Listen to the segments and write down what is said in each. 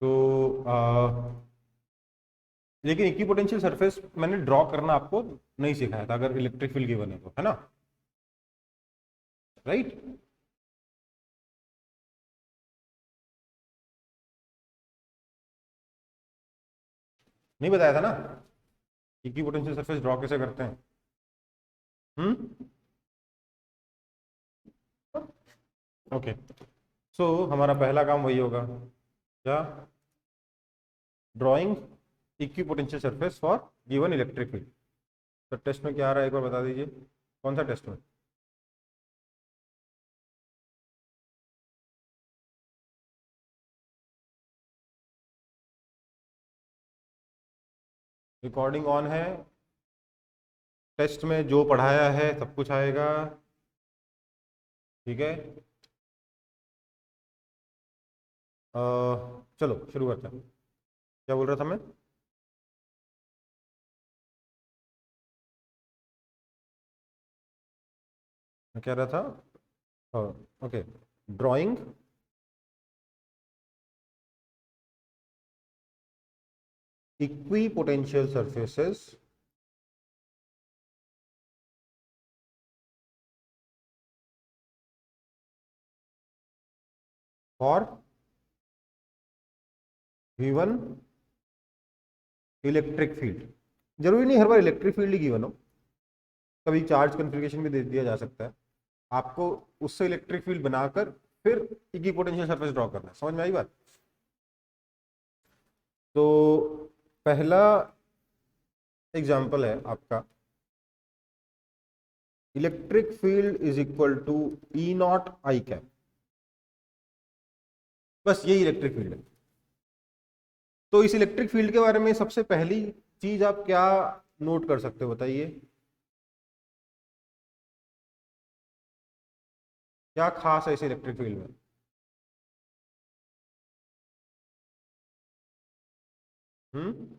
तो लेकिन equipotential surface मैंने ड्रॉ करना आपको नहीं सिखाया था अगर इलेक्ट्रिक फील्ड गिवन है तो, है ना? राइट। नहीं बताया था ना इक्विपोटेंशियल सरफेस ड्रॉ कैसे करते हैं? हम्म। ओके। सो हमारा पहला काम वही होगा, क्या? Drawing equipotential surface for given electric field. तो टेस्ट में क्या आ रहा है एक बार बता दीजिए, कौन सा टेस्ट में? रिकॉर्डिंग ऑन है। टेस्ट में जो पढ़ाया है सब कुछ आएगा, ठीक है? चलो शुरू करते हैं। क्या बोल रहा था मैं? मैं कह रहा था, okay, drawing equipotential surfaces for given electric field. जरूरी नहीं हर बार इलेक्ट्रिक फील्ड ही गिवन हो, कभी चार्ज कन्फिग्रेशन भी दे दिया जा सकता है आपको, उससे इलेक्ट्रिक फील्ड बनाकर फिर इक्विपोटेंशियल सरफेस ड्रॉ करना है। समझ में आई बात? तो पहला एग्जांपल है आपका, electric field is equal to E naught I cap. बस यही इलेक्ट्रिक फील्ड है। तो इस इलेक्ट्रिक फील्ड के बारे में सबसे पहली चीज आप क्या नोट कर सकते हो बताइए? क्या खास है इस इलेक्ट्रिक फील्ड में? हम्म।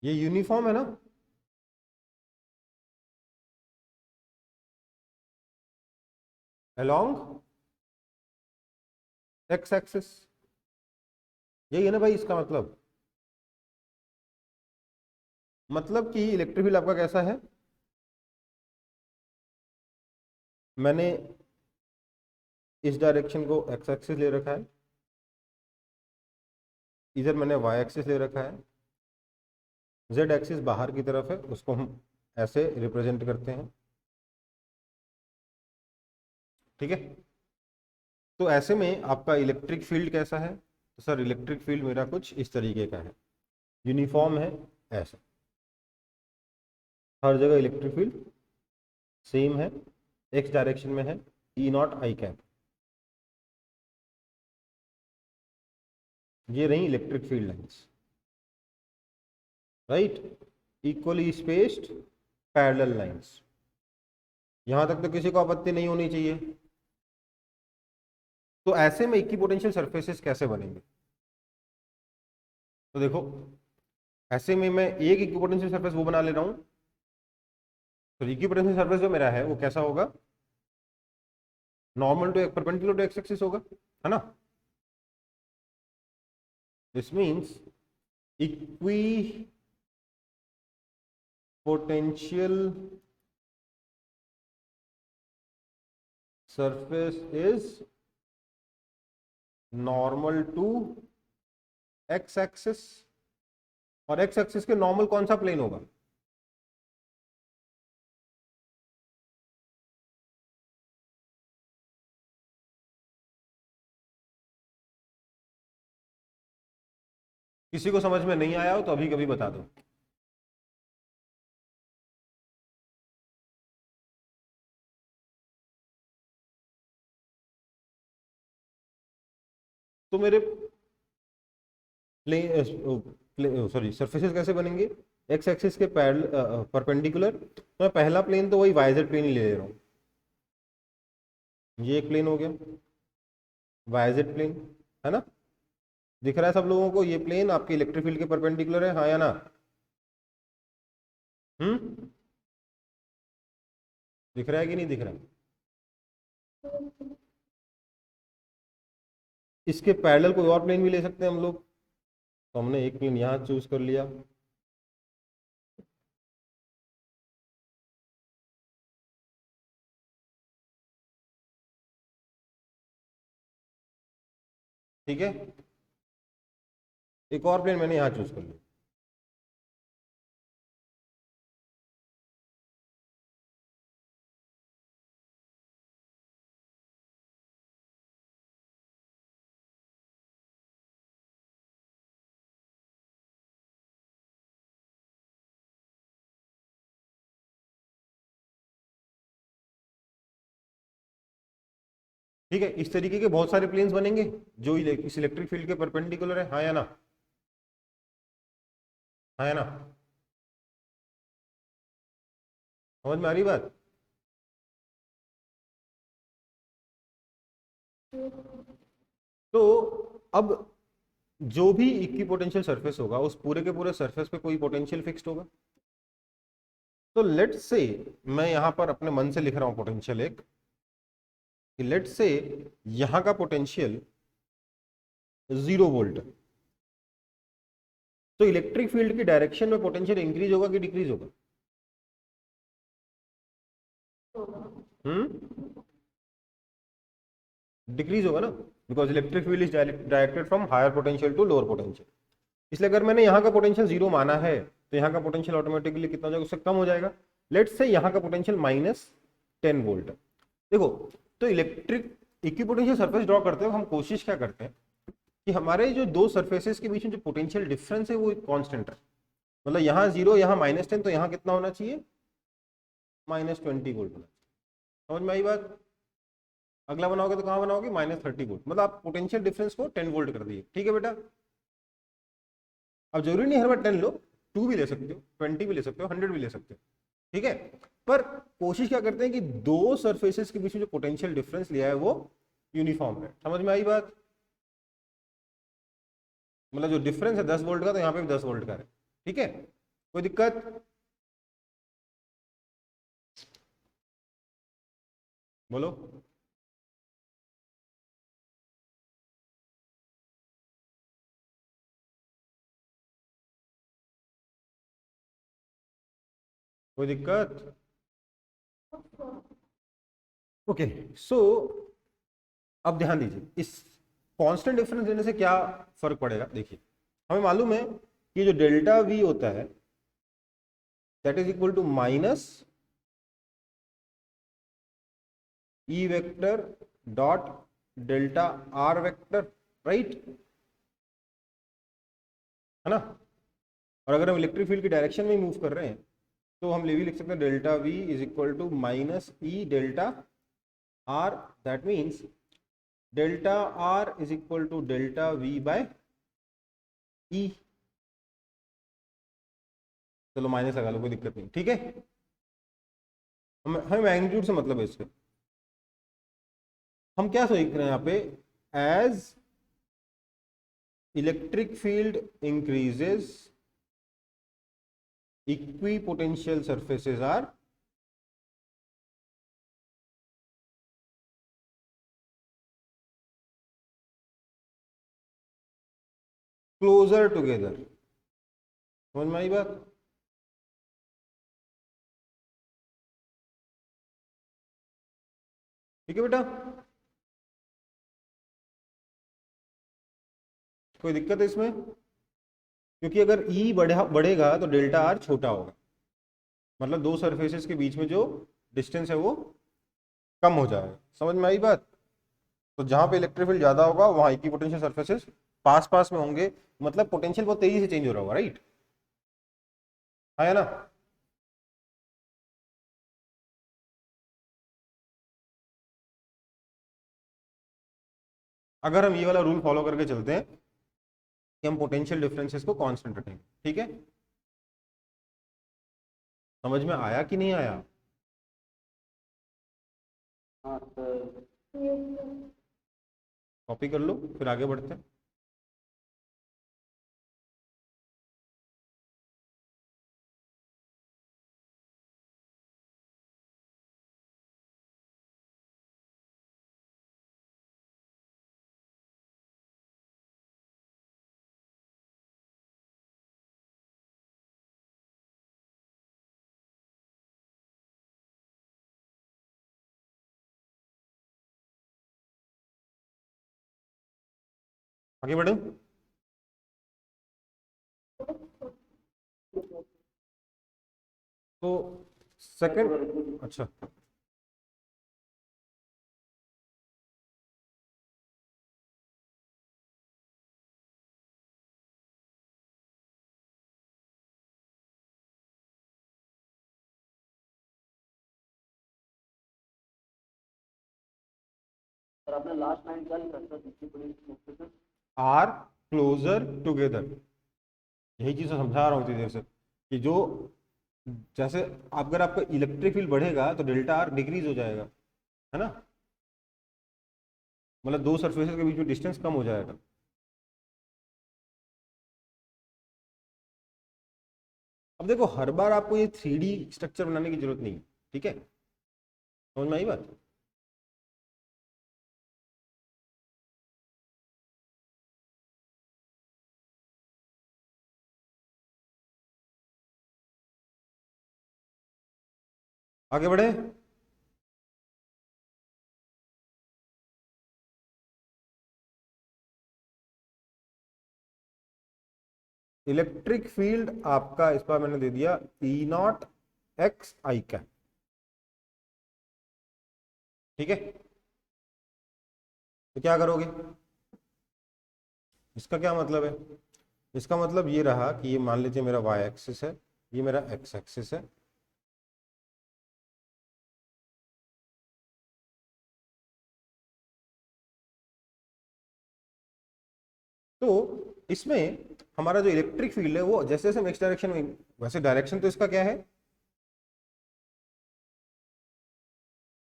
ये यूनिफॉर्म है ना? अलोंग एक्स एक्सिस, यही है ना भाई इसका मतलब? मतलब कि इलेक्ट्रिक फील्ड आपका कैसा है? मैंने इस डायरेक्शन को एक्स एक्सिस ले रखा है, इधर मैंने वाई एक्सिस ले रखा है, जेड एक्सिस बाहर की तरफ है, उसको हम ऐसे रिप्रेजेंट करते हैं, ठीक है? तो ऐसे में आपका इलेक्ट्रिक फील्ड कैसा है? तो सर इलेक्ट्रिक फील्ड मेरा कुछ इस तरीके का है, यूनिफॉर्म है, ऐसा। हर जगह इलेक्ट्रिक फील्ड सेम है, एक्स डायरेक्शन में है, ई नॉट आई कैप। ये रही electric field lines, right? Equally spaced parallel lines. यहां तक तो किसी को आपत्ति नहीं होनी चाहिए। तो ऐसे में इक्विपोटेंशियल सरफेसेस कैसे बनेंगे? तो देखो, ऐसे में मैं एक इक्विपोटेंशियल सरफेस वो बना ले रहा हूं। तो इक्विपोटेंशियल सरफेस जो मेरा है वो कैसा होगा? Normal to perpendicular to X axis होगा, है ना? This means equipotential surface is normal to X axis. और एक्स एक्सिस के नॉर्मल कौन सा प्लेन होगा? किसी को समझ में नहीं आया हो तो अभी कभी बता दो। तो मेरे सॉरी सरफेसेस कैसे बनेंगे? एक्स एक्सिस के परपेंडिकुलर। तो मैं पहला प्लेन तो वही वाईजेड प्लेन ही ले रहा हूँ। ये एक प्लेन हो गया, वाईजेड प्लेन, है ना? दिख रहा है सब लोगों को? ये प्लेन आपके इलेक्ट्रिक फील्ड के परपेंडिकुलर है, हाँ या ना? हम्म। दिख रहा है कि नहीं दिख रहा है? इसके पैरेलल कोई और प्लेन भी ले सकते हैं हम लोग, तो हमने एक प्लेन यहाँ चूज कर लिया। ठीक है, एक और प्लेन मैंने यहाँ चूज कर लिया। ठीक है, इस तरीके के बहुत सारे प्लेन्स बनेंगे जो इस इलेक्ट्रिक फील्ड के परपेंडिकुलर है, हाँ या ना, हाँ या ना, समझ में आ रही बात। तो अब जो भी इक्विपोटेंशियल सरफेस होगा उस पूरे के पूरे सरफेस पे कोई पोटेंशियल फिक्स्ड होगा। तो लेट्स से मैं यहां पर अपने मन से लिख रहा हूं पोटेंशियल एक, कि लेट्स से यहां का पोटेंशियल 0 वोल्ट, तो इलेक्ट्रिक फील्ड की डायरेक्शन में पोटेंशियल इंक्रीज होगा कि डिक्रीज होगा? हम्म, डिक्रीज होगा ना, because electric field is directed from higher potential to lower potential. इसलिए अगर मैंने यहाँ का पोटेंशियल 0 माना है तो यहाँ का पोटेंशियल ऑटोमेटिकली कितना हो जाएगा, उससे कम हो जाएगा। लेट्स से यहाँ का पोटेंशियल -10 वोल्ट। देखो, तो इलेक्ट्रिक इक्विपोटेंशियल सरफेस ड्रॉ करते हुए हम कोशिश क्या करते हैं कि हमारे जो दो सरफेसेस के बीच में जो पोटेंशियल डिफरेंस है वो एक कांस्टेंट है। मतलब यहाँ 0, यहाँ -10, तो यहाँ कितना होना चाहिए, -20 वोल्ट होना चाहिए। समझ में आई बात। अगला बनाओगे तो कहाँ बनाओगे, -30 वोल्ट, मतलब आप पोटेंशियल डिफरेंस को 10 वोल्ट कर दिए। ठीक है बेटा, अब जरूरी नहीं हर बार 10 लो, 2 भी ले सकते हो, 20 भी ले सकते हो, 100 भी ले सकते हो। ठीक है, पर कोशिश क्या करते हैं कि दो सरफेसेस के बीच में जो पोटेंशियल डिफरेंस लिया है वो यूनिफॉर्म है। समझ में आई बात। मतलब जो डिफरेंस है 10 वोल्ट का, तो यहाँ पे भी 10 वोल्ट का है। ठीक है, कोई दिक्कत, बोलो। कोई दिक्कत। ओके, सो अब ध्यान दीजिए, इस कांस्टेंट डिफरेंस देने से क्या फर्क पड़ेगा। देखिए, हमें मालूम है कि जो डेल्टा वी होता है that is equal to minus E vector dot delta R vector, right, है ना। और अगर हम इलेक्ट्रिक फील्ड की डायरेक्शन में मूव कर रहे हैं तो हम ये भी लिख सकते हैं delta V is equal to minus E delta R. That means delta R is equal to delta V by E. चलो माइनस लगा लो, कोई दिक्कत नहीं। ठीक है, हमें मैग्नीट्यूड से मतलब है इससे। हम क्या सोच रहे हैं यहाँ पे, as electric field increases equipotential surfaces are closer together. समझ में आई बात। ठीक है बेटा, कोई दिक्कत है इसमें, क्योंकि अगर ई बढ़ेगा तो डेल्टा आर छोटा होगा, मतलब दो सरफेसेस के बीच में जो डिस्टेंस है वो कम हो जाएगा। समझ में आई बात। तो जहां पे इलेक्ट्रिक फील्ड ज्यादा होगा वहां इक्विपोटेंशियल सरफेसेस पास पास में होंगे, मतलब पोटेंशियल बहुत तेजी से चेंज हो रहा होगा, राइट, है ना। अगर हम ये वाला रूल फॉलो करके चलते हैं कि हम पोटेंशियल डिफरेंसेस को कांस्टेंट रखेंगे, ठीक है। समझ में आया कि नहीं आया। कॉपी कर लो, फिर आगे बढ़ते हैं। आगे बढ़े। तो सेकंड, अच्छा, और आपने लास्ट लाइन क्या लिखा था? आर क्लोजर टुगेदर, यही चीज समझा रहा हूँ इतनी देर से कि जो जैसे अगर आपका इलेक्ट्रिक फील्ड बढ़ेगा तो डेल्टा आर डिक्रीज हो जाएगा, है ना, मतलब दो सरफेसेस के बीच में डिस्टेंस कम हो जाएगा। अब देखो हर बार आपको ये 3D स्ट्रक्चर बनाने की जरूरत नहीं है, ठीक है, समझ में आई बात। आगे बढ़े। इलेक्ट्रिक फील्ड आपका इस बार मैंने दे दिया ई नॉट एक्स आई कैप, ठीक है, तो क्या करोगे, इसका क्या मतलब है, इसका मतलब ये रहा कि ये मान लीजिए मेरा वाई एक्सिस है, ये मेरा एक्स एक्सिस है, तो इसमें हमारा जो इलेक्ट्रिक फील्ड है वो जैसे जैसे हम एक्स डायरेक्शन में, वैसे डायरेक्शन तो इसका क्या है,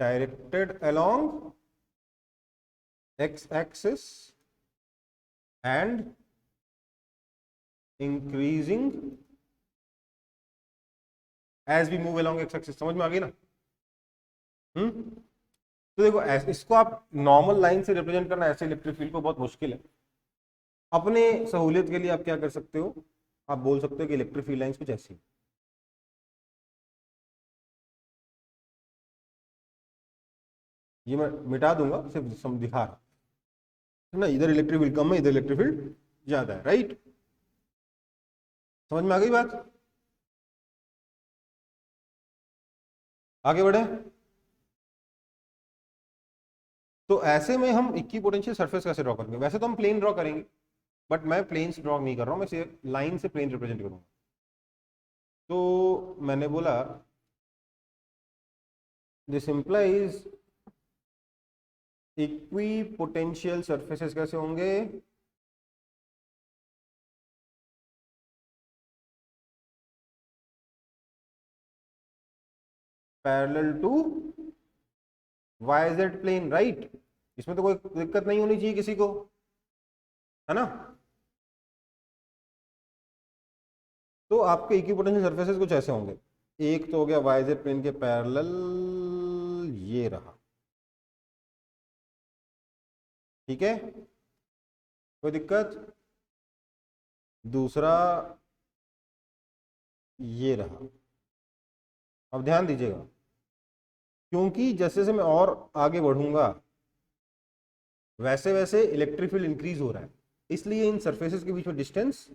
directed along X axis and increasing as we move along X axis, समझ में आ गई ना। तो देखो इसको आप नॉर्मल लाइन से रिप्रेजेंट करना ऐसे इलेक्ट्रिक फील्ड को बहुत मुश्किल है। अपने सहूलियत के लिए आप क्या कर सकते हो, आप बोल सकते हो कि इलेक्ट्रिक फील्ड लाइंस कुछ ऐसी हैं। ये मैं मिटा दूंगा, सिर्फ दिखा रहा है ना, इधर इलेक्ट्रिक फील्ड कम है, इधर इलेक्ट्रिक फील्ड ज्यादा है, राइट, समझ में आ गई बात। आगे बढ़े। तो ऐसे में हम इक्वी पोटेंशियल सरफेस कैसे ड्रॉ करेंगे, वैसे तो हम प्लेन ड्रॉ करेंगे, बट मैं प्लेन्स ड्रॉ नहीं कर रहा हूं, मैं सिर्फ लाइन से प्लेन रिप्रेजेंट करूंगा। तो मैंने बोला this implies equipotential surfaces कैसे होंगे, parallel to Y Z plane, right, इसमें तो कोई दिक्कत नहीं होनी चाहिए किसी को, है ना। तो आपके इक्विपोटेंशियल सरफेसेस कुछ ऐसे होंगे, एक तो हो गया वाई जेड प्लेन के पैरेलल, ये रहा, ठीक है, कोई दिक्कत, दूसरा ये रहा। अब ध्यान दीजिएगा, क्योंकि जैसे जैसे मैं और आगे बढ़ूंगा वैसे वैसे इलेक्ट्रिक फील्ड इंक्रीज हो रहा है, इसलिए इन सरफेसेस के बीच में डिस्टेंस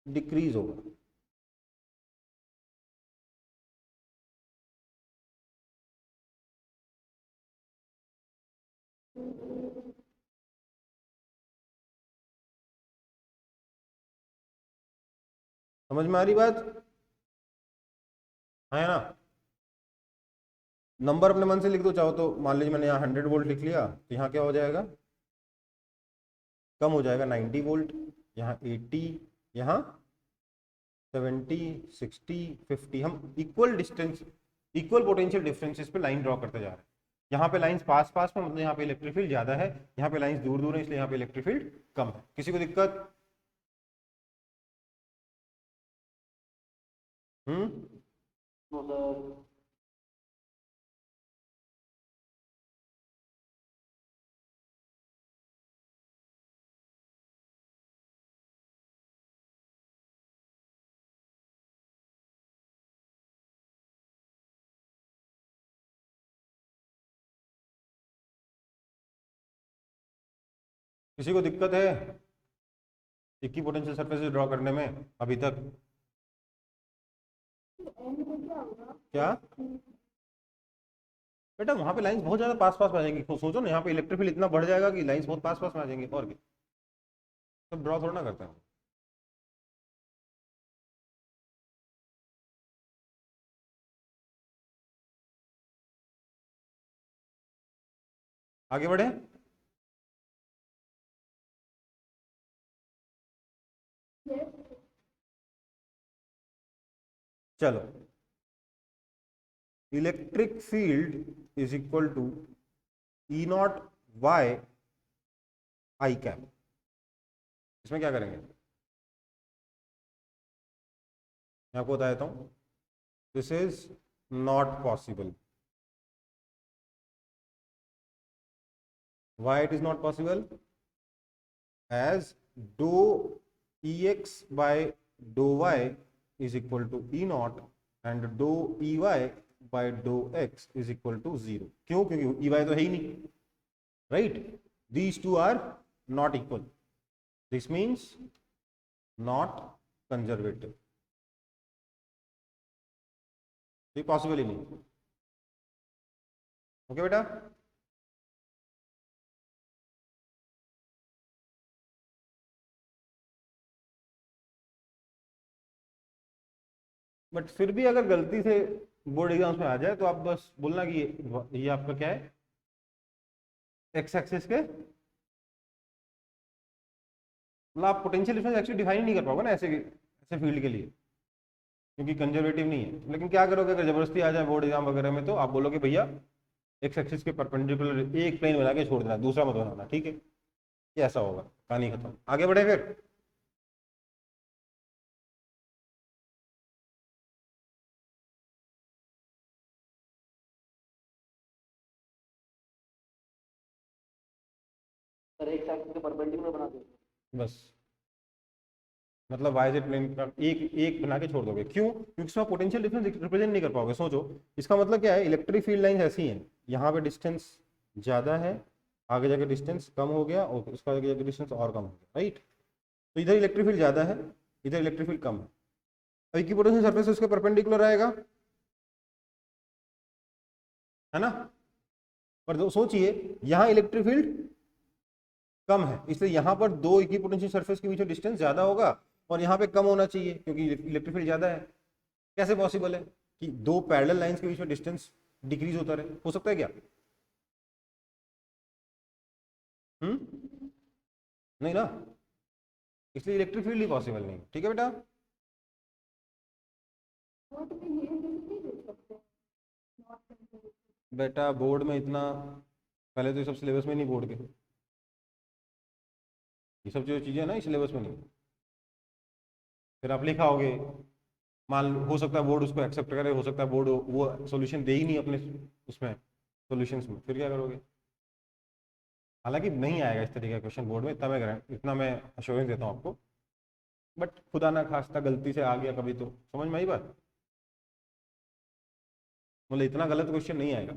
डिक्रीज होगा। समझ में आ रही बात, है ना। नंबर अपने मन से लिख दो चाहो तो, मान लीजिए मैंने यहाँ 100 वोल्ट लिख लिया, तो यहाँ क्या हो जाएगा, कम हो जाएगा 90 वोल्ट, यहाँ 80, यहाँ 70, 60, 50, हम equal distance, equal potential differences पे लाइन ड्रॉ करते जा रहे हैं। यहाँ पे लाइंस पास पास में, मतलब यहाँ पे इलेक्ट्रिक फील्ड ज्यादा है, यहाँ पे लाइंस दूर दूर है, इसलिए यहाँ पे इलेक्ट्रिक फील्ड कम है। किसी को दिक्कत? मतलब किसी को दिक्कत है इक्विपोटेंशियल सरफेसेस ड्रॉ करने में अभी तक? क्या बेटा, वहां पे लाइंस बहुत ज्यादा पास पास में आ जाएंगी। सोचो ना, यहाँ पे इलेक्ट्रिक फील्ड इतना बढ़ जाएगा कि लाइंस बहुत पास पास में आ जाएंगे। और क्या, सब ड्रॉ थोड़ा ना करते हैं। आगे बढ़े। चलो, electric field is equal to E not Y I cap. इसमें क्या करेंगे, मैं आपको बता देता हूं। This is not possible. Why it is not possible? As do E x by do y is equal to E not and do E y by do x is equal to 0। क्यों? क्योंकि E Y तो है ही नहीं, right? These two are not equal. This means not conservative. ये possible ही नहीं। Okay बेटा, but फिर भी अगर गलती से बोर्ड एग्जाम्स में आ जाए तो आप बस बोलना कि ये आपका क्या है, एक्स एक्सिस के, मतलब आप पोटेंशियल डिफरेंस एक्चुअली डिफाइन ही नहीं कर पाओगे ना ऐसे ऐसे फील्ड के लिए, क्योंकि कंजर्वेटिव नहीं है। लेकिन क्या करोगे, अगर जबरदस्ती आ जाए बोर्ड एग्जाम वगैरह में, तो आप बोलोगे भैया एक्स एक्सिस के परपेंडिकुलर एक प्लेन बना के छोड़ देना, दूसरा मत बनाना, ठीक है? ये ऐसा होगा, कहानी खत्म। आगे बढ़े फिर। सर एक साइड के परपेंडिकुलर बना दो। बस, मतलब वाई जेड प्लेन का एक एक बना के छोड़ दोगे। क्यों? क्योंकि इसमें पोटेंशियल डिफरेंस रिप्रेजेंट नहीं कर पाओगे। सोचो, इसका मतलब क्या है, इलेक्ट्रिक फील्ड लाइंस ऐसी हैं, यहाँ पे डिस्टेंस ज़्यादा है, आगे जाके डिस्टेंस कम हो गया, और उसका आगे जाके डिस्टेंस और कम हो गया, राइट? तो इधर इलेक्ट्रिक फील्ड ज़्यादा है, इधर इलेक्ट्रिक फील्ड कम है। अब इक्विपोटेंशियल सरफेस उसके परपेंडिकुलर आएगा, है ना? पर सोचिए, यहाँ इलेक्ट्रिक फील्ड कम है, इसलिए यहाँ पर दो इक्विपोटेंशियल सरफेस के बीच में डिस्टेंस ज़्यादा होगा, और यहाँ पे कम होना चाहिए क्योंकि इलेक्ट्रिक फील्ड ज़्यादा है। कैसे पॉसिबल है कि दो पैरेलल लाइंस के बीच में डिस्टेंस डिक्रीज होता रहे? हो सकता है क्या? नहीं ना, इसलिए इलेक्ट्रिक फील्ड ही पॉसिबल नहीं। ठीक है बेटा, बेटा बोर्ड में इतना, पहले तो ये सब सिलेबस में नहीं, बोर्ड के ये सब जो चीज़ें ना, इस सिलेबस में नहीं। फिर आप लिखाओगे, मान हो सकता है बोर्ड उसको एक्सेप्ट करे, हो सकता है बोर्ड वो सॉल्यूशन दे ही नहीं अपने उसमें सॉल्यूशंस में, फिर क्या करोगे? हालांकि नहीं आएगा इस तरीके का क्वेश्चन बोर्ड में, इतना मैं अश्योरेंस देता हूँ आपको। बट खुदा ना खास्ता गलती से आ गया कभी, तो समझ में आई बात? मतलब इतना गलत क्वेश्चन नहीं आएगा,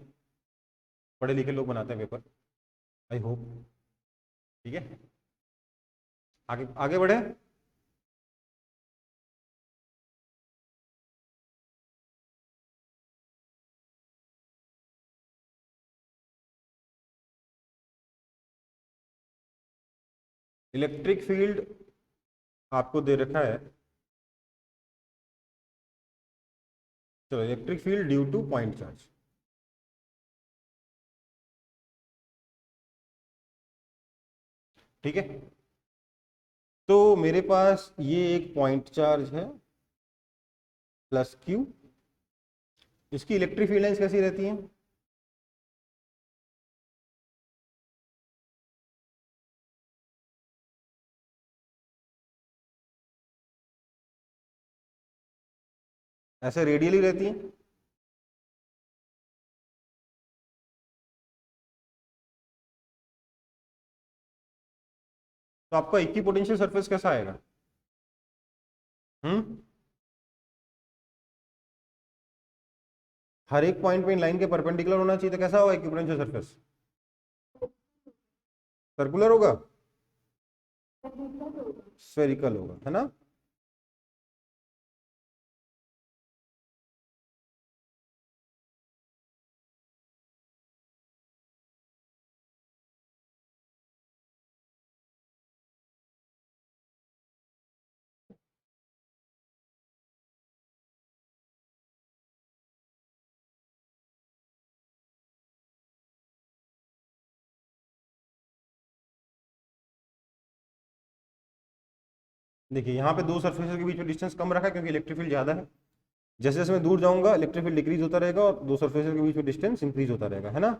पढ़े लिखे लोग बनाते हैं पेपर, आई होप। ठीक है, आगे आगे बढ़े। इलेक्ट्रिक फील्ड आपको दे रखा है, चलो, electric field due two point charge. ठीक है, तो मेरे पास ये एक पॉइंट चार्ज है प्लस क्यू, इसकी इलेक्ट्रिक फील्ड लाइंस कैसी रहती हैं? ऐसे रेडियली रहती हैं। तो आपका इक्विपोटेंशियल सरफेस कैसा आएगा? हर एक पॉइंट पे इन लाइन के परपेंडिकुलर होना चाहिए, तो कैसा होगा इक्विपोटेंशियल सरफेस? सर्कुलर होगा। स्फेरिकल होगा, है ना। देखिए यहाँ पे दो सरफेसेस के बीच में डिस्टेंस कम रखा है क्योंकि इलेक्ट्रिक फील्ड ज्यादा है। जैसे जैसे मैं दूर जाऊंगा इलेक्ट्रिक फील्ड डिक्रीज होता रहेगा और दो सरफेसेस के बीच में डिस्टेंस इंक्रीज होता रहेगा, है ना।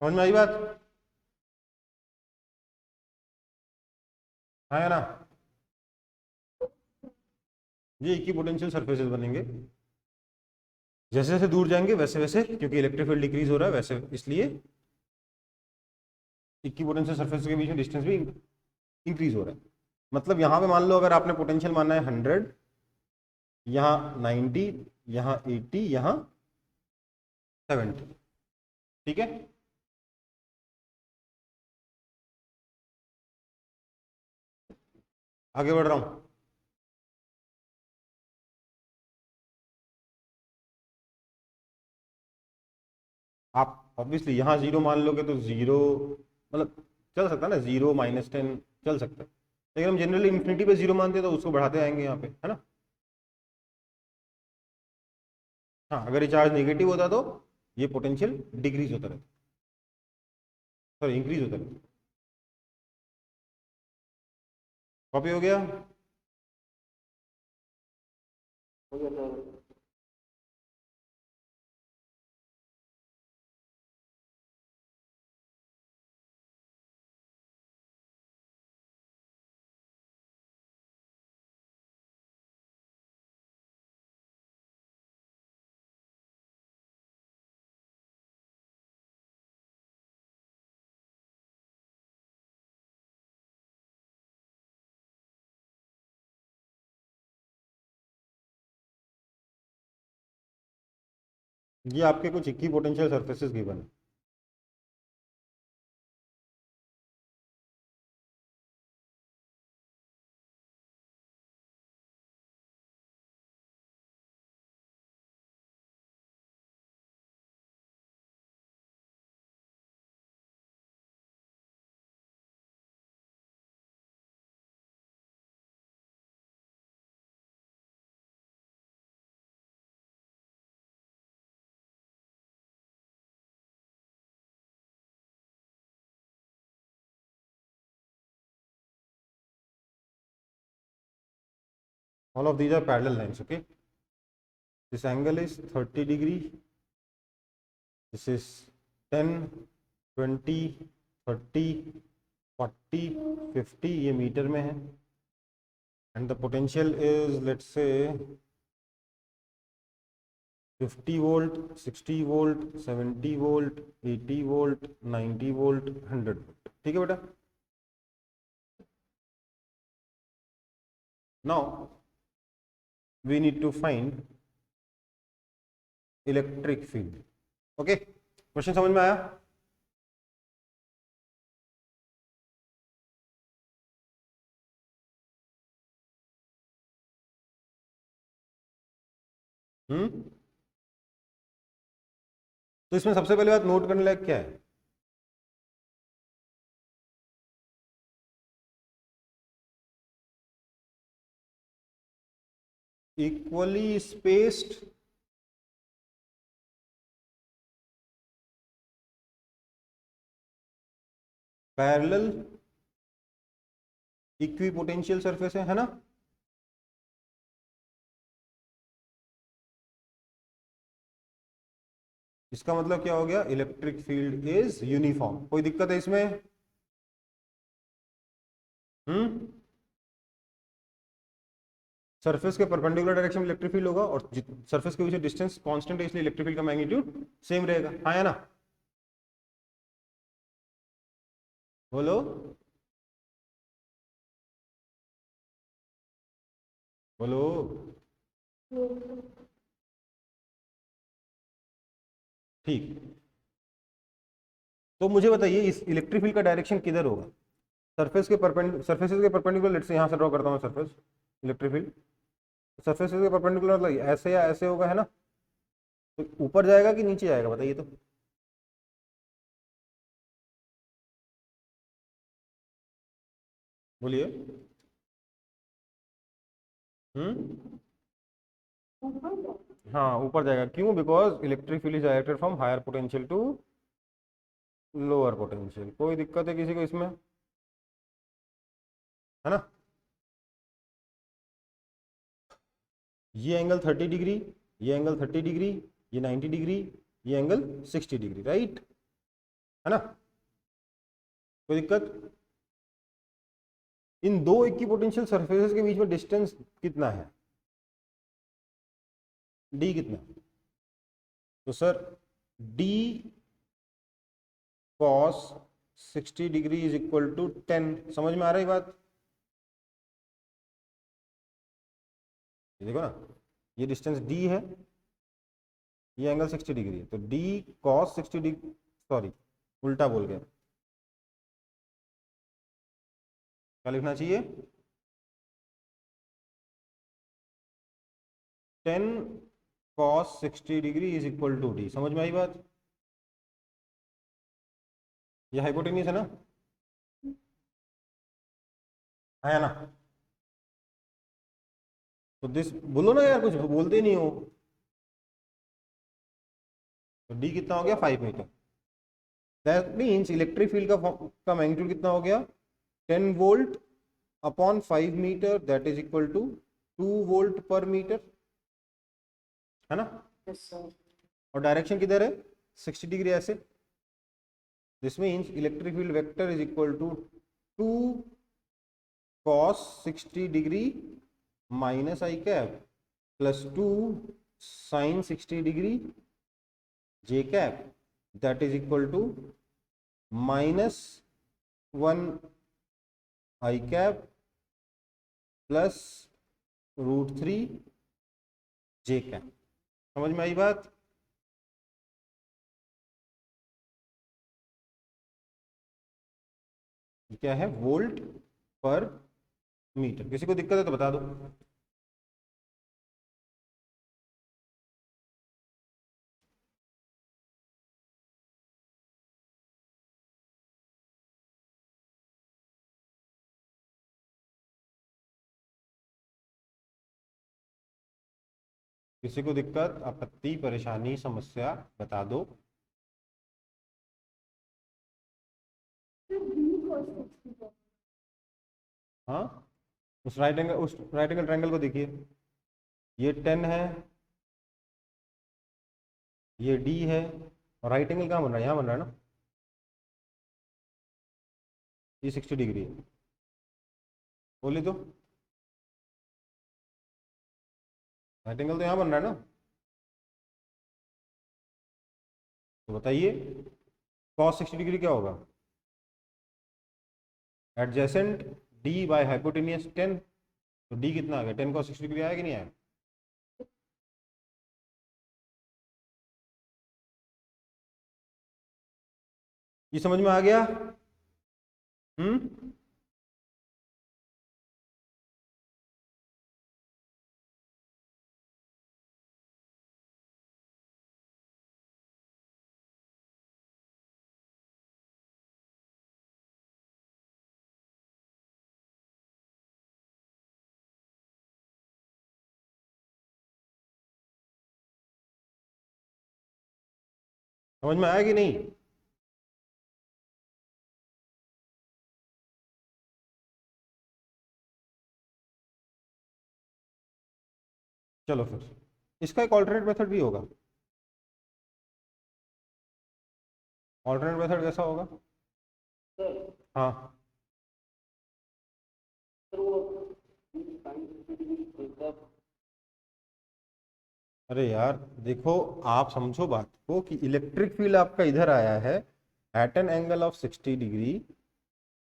समझ में आई बात, हाँ या ना। ये इक्विपोटेंशियल सरफेसेस बनेंगे। जैसे जैसे दूर जाएंगे वैसे वैसे, क्योंकि इलेक्ट्रिक फील्ड डिक्रीज हो रहा है वैसे, इसलिए इक्विपोटेंशियल सरफेस के बीच में डिस्टेंस भी इंक्रीज हो रहा है। मतलब यहाँ पे मान लो अगर आपने पोटेंशियल माना है 100, यहाँ 90, यहाँ 80, यहाँ 70, ठीक है। आगे बढ़ रहा हूँ। आप ऑब्वियसली यहाँ जीरो मान लोगे तो जीरो, मतलब चल सकता है ना, जीरो -10 चल सकता है, लेकिन हम जनरली इन्फिनिटी पे जीरो मानते हैं तो उसको बढ़ाते आएंगे यहाँ पे, है ना। हाँ, अगर ये चार्ज नेगेटिव होता तो ये पोटेंशियल डिक्रीज होता रहता, सॉरी इंक्रीज होता रहता। कॉपी हो गया। हो गया सर। ये आपके कुछ इक्वी पोटेंशियल सर्फेसेस गिवन है। All of these are parallel lines, okay. This angle is 30 degree. This is 10, 20, 30, 40, 50, ये मीटर में है। And the potential is, let's say, 50 volt, 60 volt, 70 volt, 80 volt, 90 volt, 100 volt, ठीक है बेटा। Now we need to find electric field, okay. Question समझ में आया। तो इसमें सबसे पहले बात नोट करने लायक क्या है, equally spaced parallel equipotential surface है ना। इसका मतलब क्या हो गया, इलेक्ट्रिक फील्ड इज यूनिफॉर्म। कोई दिक्कत है इसमें? सरफेस के परपेंडिकुलर डायरेक्शन में इलेक्ट्रिक फील्ड होगा और सरफेस के बीच डिस्टेंस कांस्टेंट है, इसलिए इलेक्ट्रिक फील्ड का मैग्नीट्यूड सेम रहेगा। हाँ या ना? बोलो। बोलो। ठीक, तो मुझे बताइए इस इलेक्ट्रिक फील्ड का डायरेक्शन किधर होगा? सरफेसेस के परपेंडिकुलर, लेट्स से यहाँ से ड्रॉ करता हूँ सरफेस, इलेक्ट्रिक फील्ड सरफेसेस के परपेंडिकुलर मतलब ऐसे या ऐसे होगा, है ना? तो ऊपर जाएगा कि नीचे जाएगा बताइए तो। बोलिए। हम्म। हाँ ऊपर जाएगा, क्यों? Because electric field is directed from higher potential to lower potential. कोई दिक्कत है किसी को इसमें? है ना? ये एंगल 30 डिग्री, ये एंगल 30 डिग्री, ये 90 डिग्री, ये एंगल 60 डिग्री, राइट? है ना? कोई दिक्कत? इन दो इक्विपोटेंशियल सरफेसेस के बीच में डिस्टेंस कितना है? डी कितना? तो sir D cos 60 degree is equal to 10। समझ में आ रही बात? ये देखो ना, ये डिस्टेंस डी है, ये एंगल 60 डिग्री है, तो डी कॉस 60 डिग्री, सॉरी उल्टा बोल गया, क्या लिखना चाहिए? 10 cos 60 degree is equal to D. समझ में आई बात? ये हाइपोटेन्यूस है ना? है ना? तो दिस बोलो ना यार, कुछ बोलते नहीं हो। तो डी कितना हो गया? 5 meter. That means electric field का मैग्नीट्यूड कितना हो गया? 10 volt upon 5 meter, that is equal to 2 volt per meter, है ना? Yes, sir. और डायरेक्शन किधर है? 60 डिग्री ऐसे। This means electric field vector is equal to 2 cos 60 degree minus I cap plus 2 sin 60 degree J cap, that is equal to -1 I cap plus √3 J cap. समझ में आई बात? क्या है? Volt per metre. किसी को दिक्कत है तो बता दो। किसी को दिक्कत, आपत्ति, परेशानी, समस्या बता दो। हाँ, उस राइट एंगल ट्रायंगल को देखिए, ये 10 है, ये डी है, और राइट एंगल कहाँ बन रहा है? यहाँ बन रहा है ना, ये 60 डिग्री है। बोली तो, राइट एंगल तो यहाँ बन रहा है ना। तो बताइए cos 60 डिग्री क्या होगा? Adjacent D by hypotenuse 10। तो डी कितना आ गया? 10 cos 60 डिग्री आया कि नहीं आया? ये समझ में आ गया? हम्म। समझ में आया कि नहीं? चलो फिर इसका एक ऑल्टरनेट मेथड भी होगा। ऑल्टरनेट मेथड कैसा होगा? सर हाँ, सर वो साइंस अरे यार देखो, आप समझो बात को कि इलेक्ट्रिक फील्ड आपका इधर आया है at an angle of 60 degree,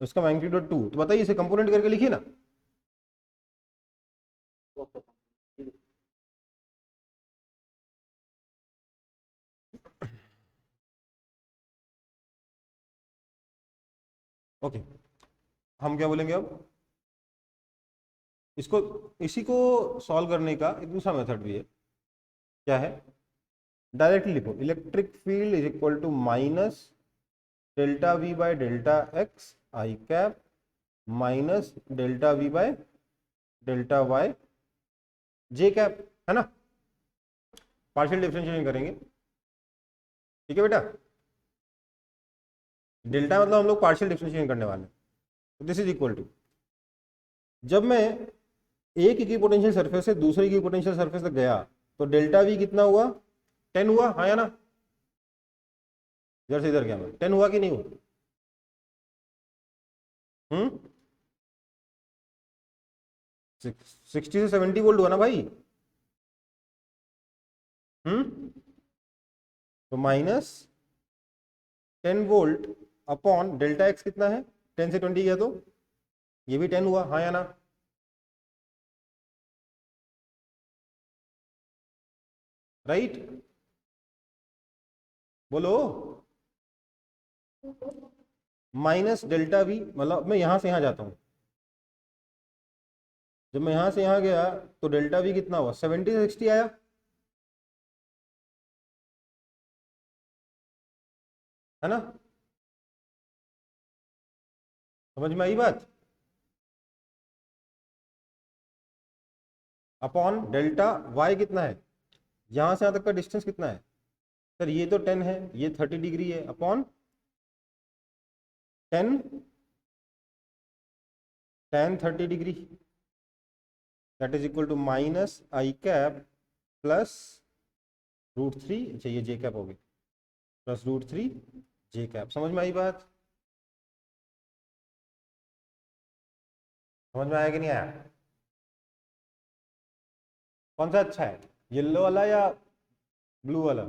उसका मैग्नीट्यूड 2, तो बताइए इसे कंपोनेंट करके लिखिए ना। ओके, हम क्या बोलेंगे अब इसको, इसी को सॉल्व करने का एक दूसरा मेथड भी है। क्या है? डायरेक्टली लिखो, electric field is equal to minus delta V by delta x I cap minus delta V by delta y J cap, है ना? पार्शियल डिफरेंशिएशन करेंगे, ठीक है बेटा? डेल्टा मतलब हम लोग पार्शियल डिफरेंशिएशन करने वाले हैं। तो दिस इज इक्वल टू, जब मैं एक इक्विपोटेंशियल सरफेस से दूसरे इक्विपोटेंशियल सरफेस तक गया तो डेल्टा वी कितना हुआ? 10 हुआ, हाँ या ना? इधर से इधर गया मैं, 10 हुआ कि नहीं हुआ? 60 से 70 वोल्ट हुआ ना भाई? तो minus 10 volt upon delta x कितना है? 10 से 20 गया तो ये भी 10 हुआ, हाँ या ना? राइट? बोलो। माइनस डेल्टा वी मतलब मैं यहां से यहां जाता हूं, जब मैं यहां से यहां गया तो डेल्टा वी कितना हुआ? 70 से 60 आया, है ना? समझ में आई बात? अपॉन डेल्टा वाई कितना है? यहां से यहां तक का डिस्टेंस कितना है? सर ये तो 10 है, ये 30 डिग्री है, upon 10 tan 30 degree, that is equal to minus I cap plus √3, अच्छा ये जे कैप हो गई, प्लस √3 जे कैप। समझ में आई बात? समझ में आया कि नहीं आया? कौन सा अच्छा है, येलो वाला या ब्लू वाला?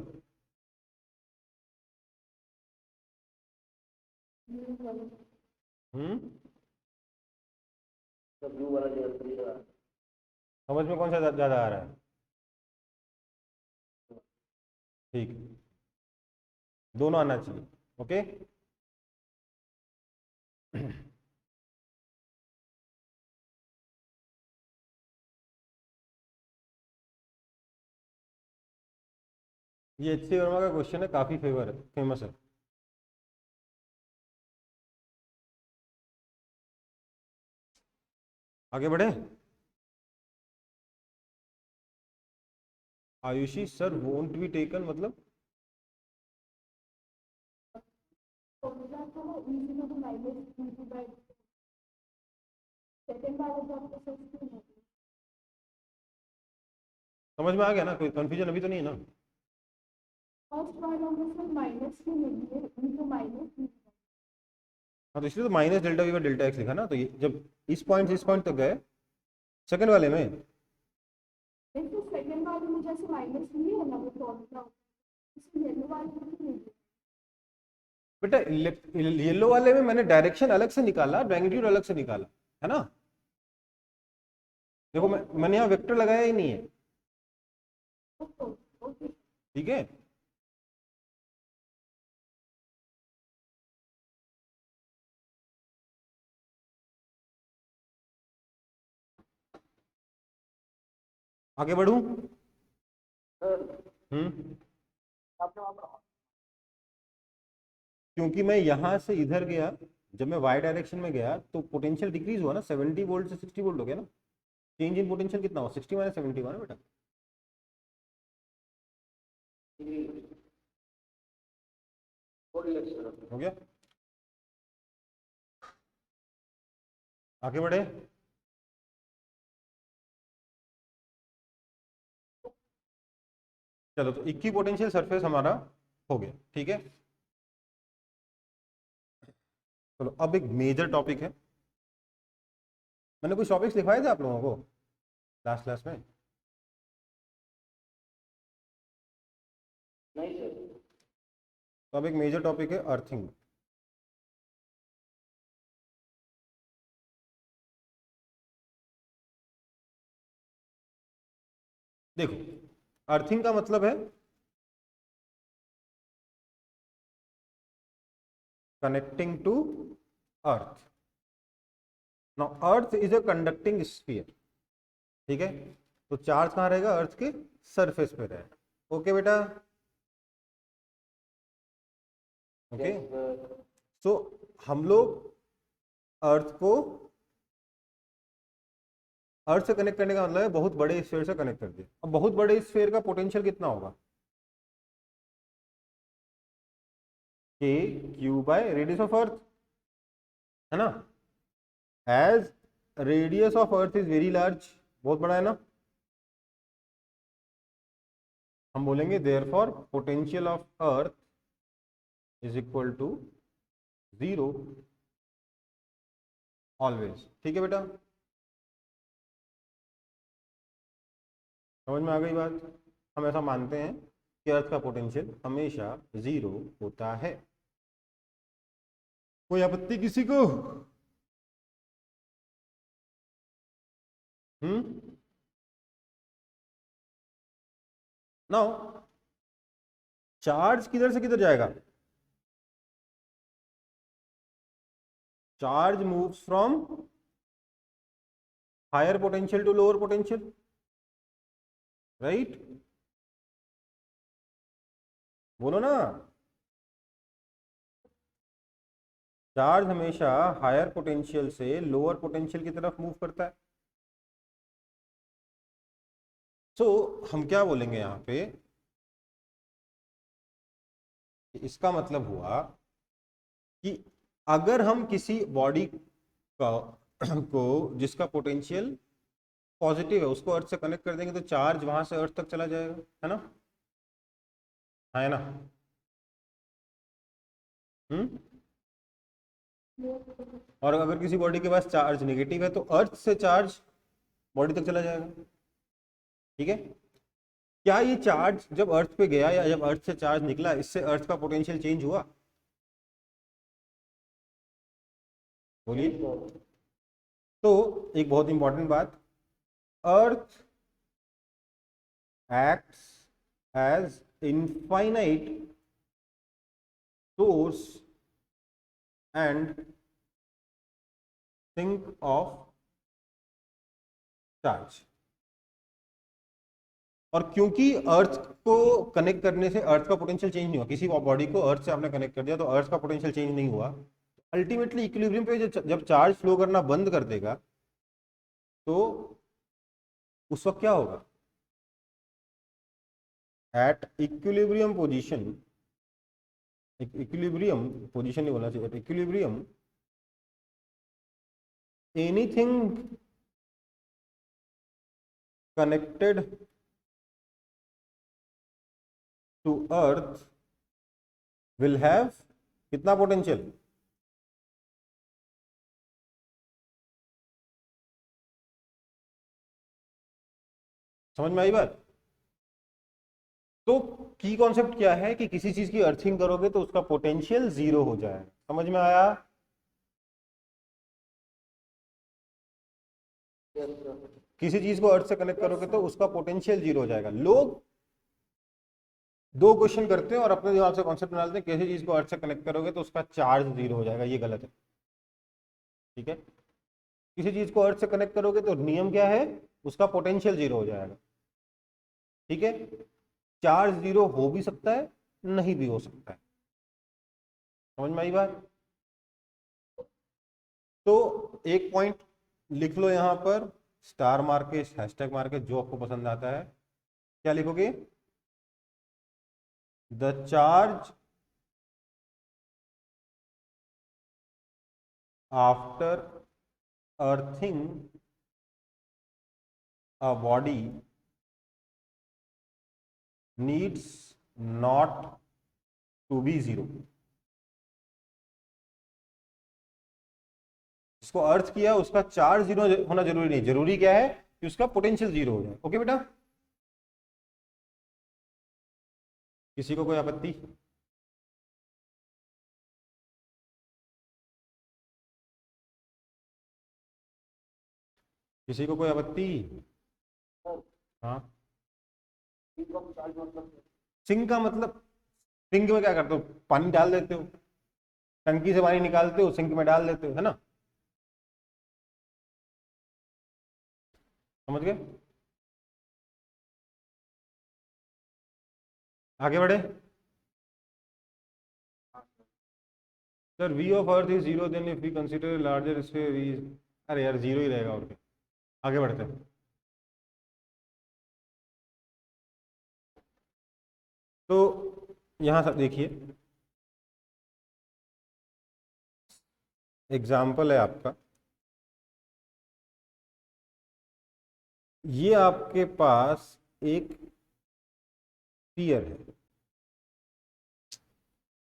हम्म, ब्लू वाला जो है समझ में कौन सा ज्यादा आ रहा है? ठीक, दोनों आना चाहिए। ओके, ये एच सी वर्मा का क्वेश्चन है, काफी फेमस है। आगे बढ़े। Ayushi sir won't be taken मतलब? फॉर्मूला था ना e to the minus v2 by second वाला जो आपको सब्स्टिट्यूट है समझ में आ गया ना? कोई कंफ्यूजन अभी तो नहीं है ना? फर्स्ट वाला में से माइनस क्यों नहीं है e टू माइनस v2। हाँ, तो इसलिए तो minus delta we by delta x लिखा ना। तो ये जब इस पॉइंट से इस पॉइंट तक गए सेकंड वाले में, देखो सेकंड वाले में जैसे माइनस लिए है ना वो फॉर्मूला इसमें येलो वाले में नहीं है। बेटा येलो वाले में मैंने डायरेक्शन अलग से निकाला, मैग्नीट्यूड अलग से निकाला, है ना? देखो मैंने यहाँ वेक्टर लगाया ही नहीं है, ओके ठीक है? आगे बढ़ूं? सर हम्म, आपने वहाँ पर क्योंकि मैं यहां से इधर गया, जब मैं वाई डायरेक्शन में गया तो पोटेंशियल डिक्रीज हुआ ना, 70 वोल्ट से 60 वोल्ट हो गया ना। चेंज इन पोटेंशियल कितना हुआ? 60 माइनस 70 हुआ ना बेटा? हो गया सर। हो गया, आगे बढ़े। चलो, तो इक्वी पोटेंशियल सरफेस हमारा हो गया, ठीक है। चलो, अब एक मेजर टॉपिक है। मैंने कुछ टॉपिक्स लिखवाए थे आप लोगों को लास्ट क्लास में। नहीं सर। तो अब एक मेजर टॉपिक है अर्थिंग। देखो, अर्थिंग का मतलब है connecting to earth. Now earth is a conducting sphere, ठीक है। तो चार्ज कहाँ रहेगा? अर्थ के सरफेस पे रहेगा। ओके बेटा, ओके। Yes sir. सो हम लोग अर्थ को, अर्थ से कनेक्ट करने का मतलब है बहुत बड़े स्फीयर से कनेक्ट कर दिया। अब बहुत बड़े स्फीयर का पोटेंशियल कितना होगा? K Q by radius of earth, है ना। As radius of earth is very large, बहुत बड़ा है ना, हम बोलेंगे therefore potential of earth is equal to 0 always. ठीक है बेटा, समझ में आ गई बात। हम ऐसा मानते हैं कि अर्थ का पोटेंशियल हमेशा 0 होता है। कोई आपत्ति किसी को? नाउ चार्ज किधर से किधर जाएगा? Charge moves from higher potential to lower potential, right? बोलो ना, चार्ज हमेशा हायर पोटेंशियल से लोअर पोटेंशियल की तरफ मूव करता है। सो हम क्या बोलेंगे यहाँ पे, इसका मतलब हुआ कि अगर हम किसी बॉडी का को जिसका पोटेंशियल पॉजिटिव है उसको अर्थ से कनेक्ट कर देंगे तो चार्ज वहां से अर्थ तक चला जाएगा, है ना, है ना। और अगर किसी बॉडी के पास चार्ज नेगेटिव है तो अर्थ से चार्ज बॉडी तक चला जाएगा, ठीक है। क्या ये चार्ज जब अर्थ पे गया या जब अर्थ से चार्ज निकला इससे अर्थ का पोटेंशियल चेंज हुआ? बोलिए। तो एक बहुत इंपॉर्टेंट बात, अर्थ acts as infinite source and sink of charge। और क्योंकि अर्थ को कनेक्ट करने से अर्थ का पोटेंशियल चेंज नहीं हुआ, किसी बॉडी को अर्थ से आपने कनेक्ट कर दिया तो अर्थ का पोटेंशियल चेंज नहीं हुआ, अल्टीमेटली इक्विलिब्रियम पे जब चार्ज फ्लो करना बंद कर देगा तो उस वक्त क्या होगा? At equilibrium position, equilibrium position नहीं बोलना चाहिए, at equilibrium anything connected to earth will have कितना पोटेंशियल? समझ में आई बात? तो की कॉन्सेप्ट क्या है कि किसी चीज की अर्थिंग करोगे तो उसका पोटेंशियल 0 हो जाए। समझ में आया? Yes sir. किसी चीज को अर्थ से कनेक्ट करोगे तो उसका पोटेंशियल 0 हो जाएगा। लोग दो क्वेश्चन करते हैं और अपने दिमाग से कॉन्सेप्ट बना लेते हैं, किसी चीज को अर्थ से कनेक्ट करोगे तो उसका चार्ज 0 हो जाएगा। ये गलत है, ठीक है। किसी चीज को अर्थ से कनेक्ट करोगे तो नियम क्या है? उसका पोटेंशियल 0 हो जाएगा, ठीक है। चार्ज 0 हो भी सकता है, नहीं भी हो सकता है। समझ में आई बात? तो एक पॉइंट लिख लो यहां पर, स्टार मार के, हैशटैग मार के, जो आपको पसंद आता है। क्या लिखोगे? The charge after earthing a body needs not to be zero। जिसको अर्थ किया उसका चार्ज जीरो होना जरूरी नहीं, जरूरी क्या है कि उसका पोटेंशियल जीरो हो जाए। ओके बेटा, किसी को कोई आपत्ति? किसी को कोई आपत्ति? हाँ, सिंक का मतलब, सिंक में क्या करते हो, पानी डाल देते हो, टंकी से पानी निकालते हो, सिंक में डाल देते हो, है ना? समझ गए? आगे बढ़े sir. V of earth is zero, then if we consider larger sphere V, अरे यार जीरो ही रहेगा और क्या। आगे बढ़ते हैं। तो यहां सब देखिए, एग्जाम्पल है आपका, ये आपके पास एक स्फीयर है,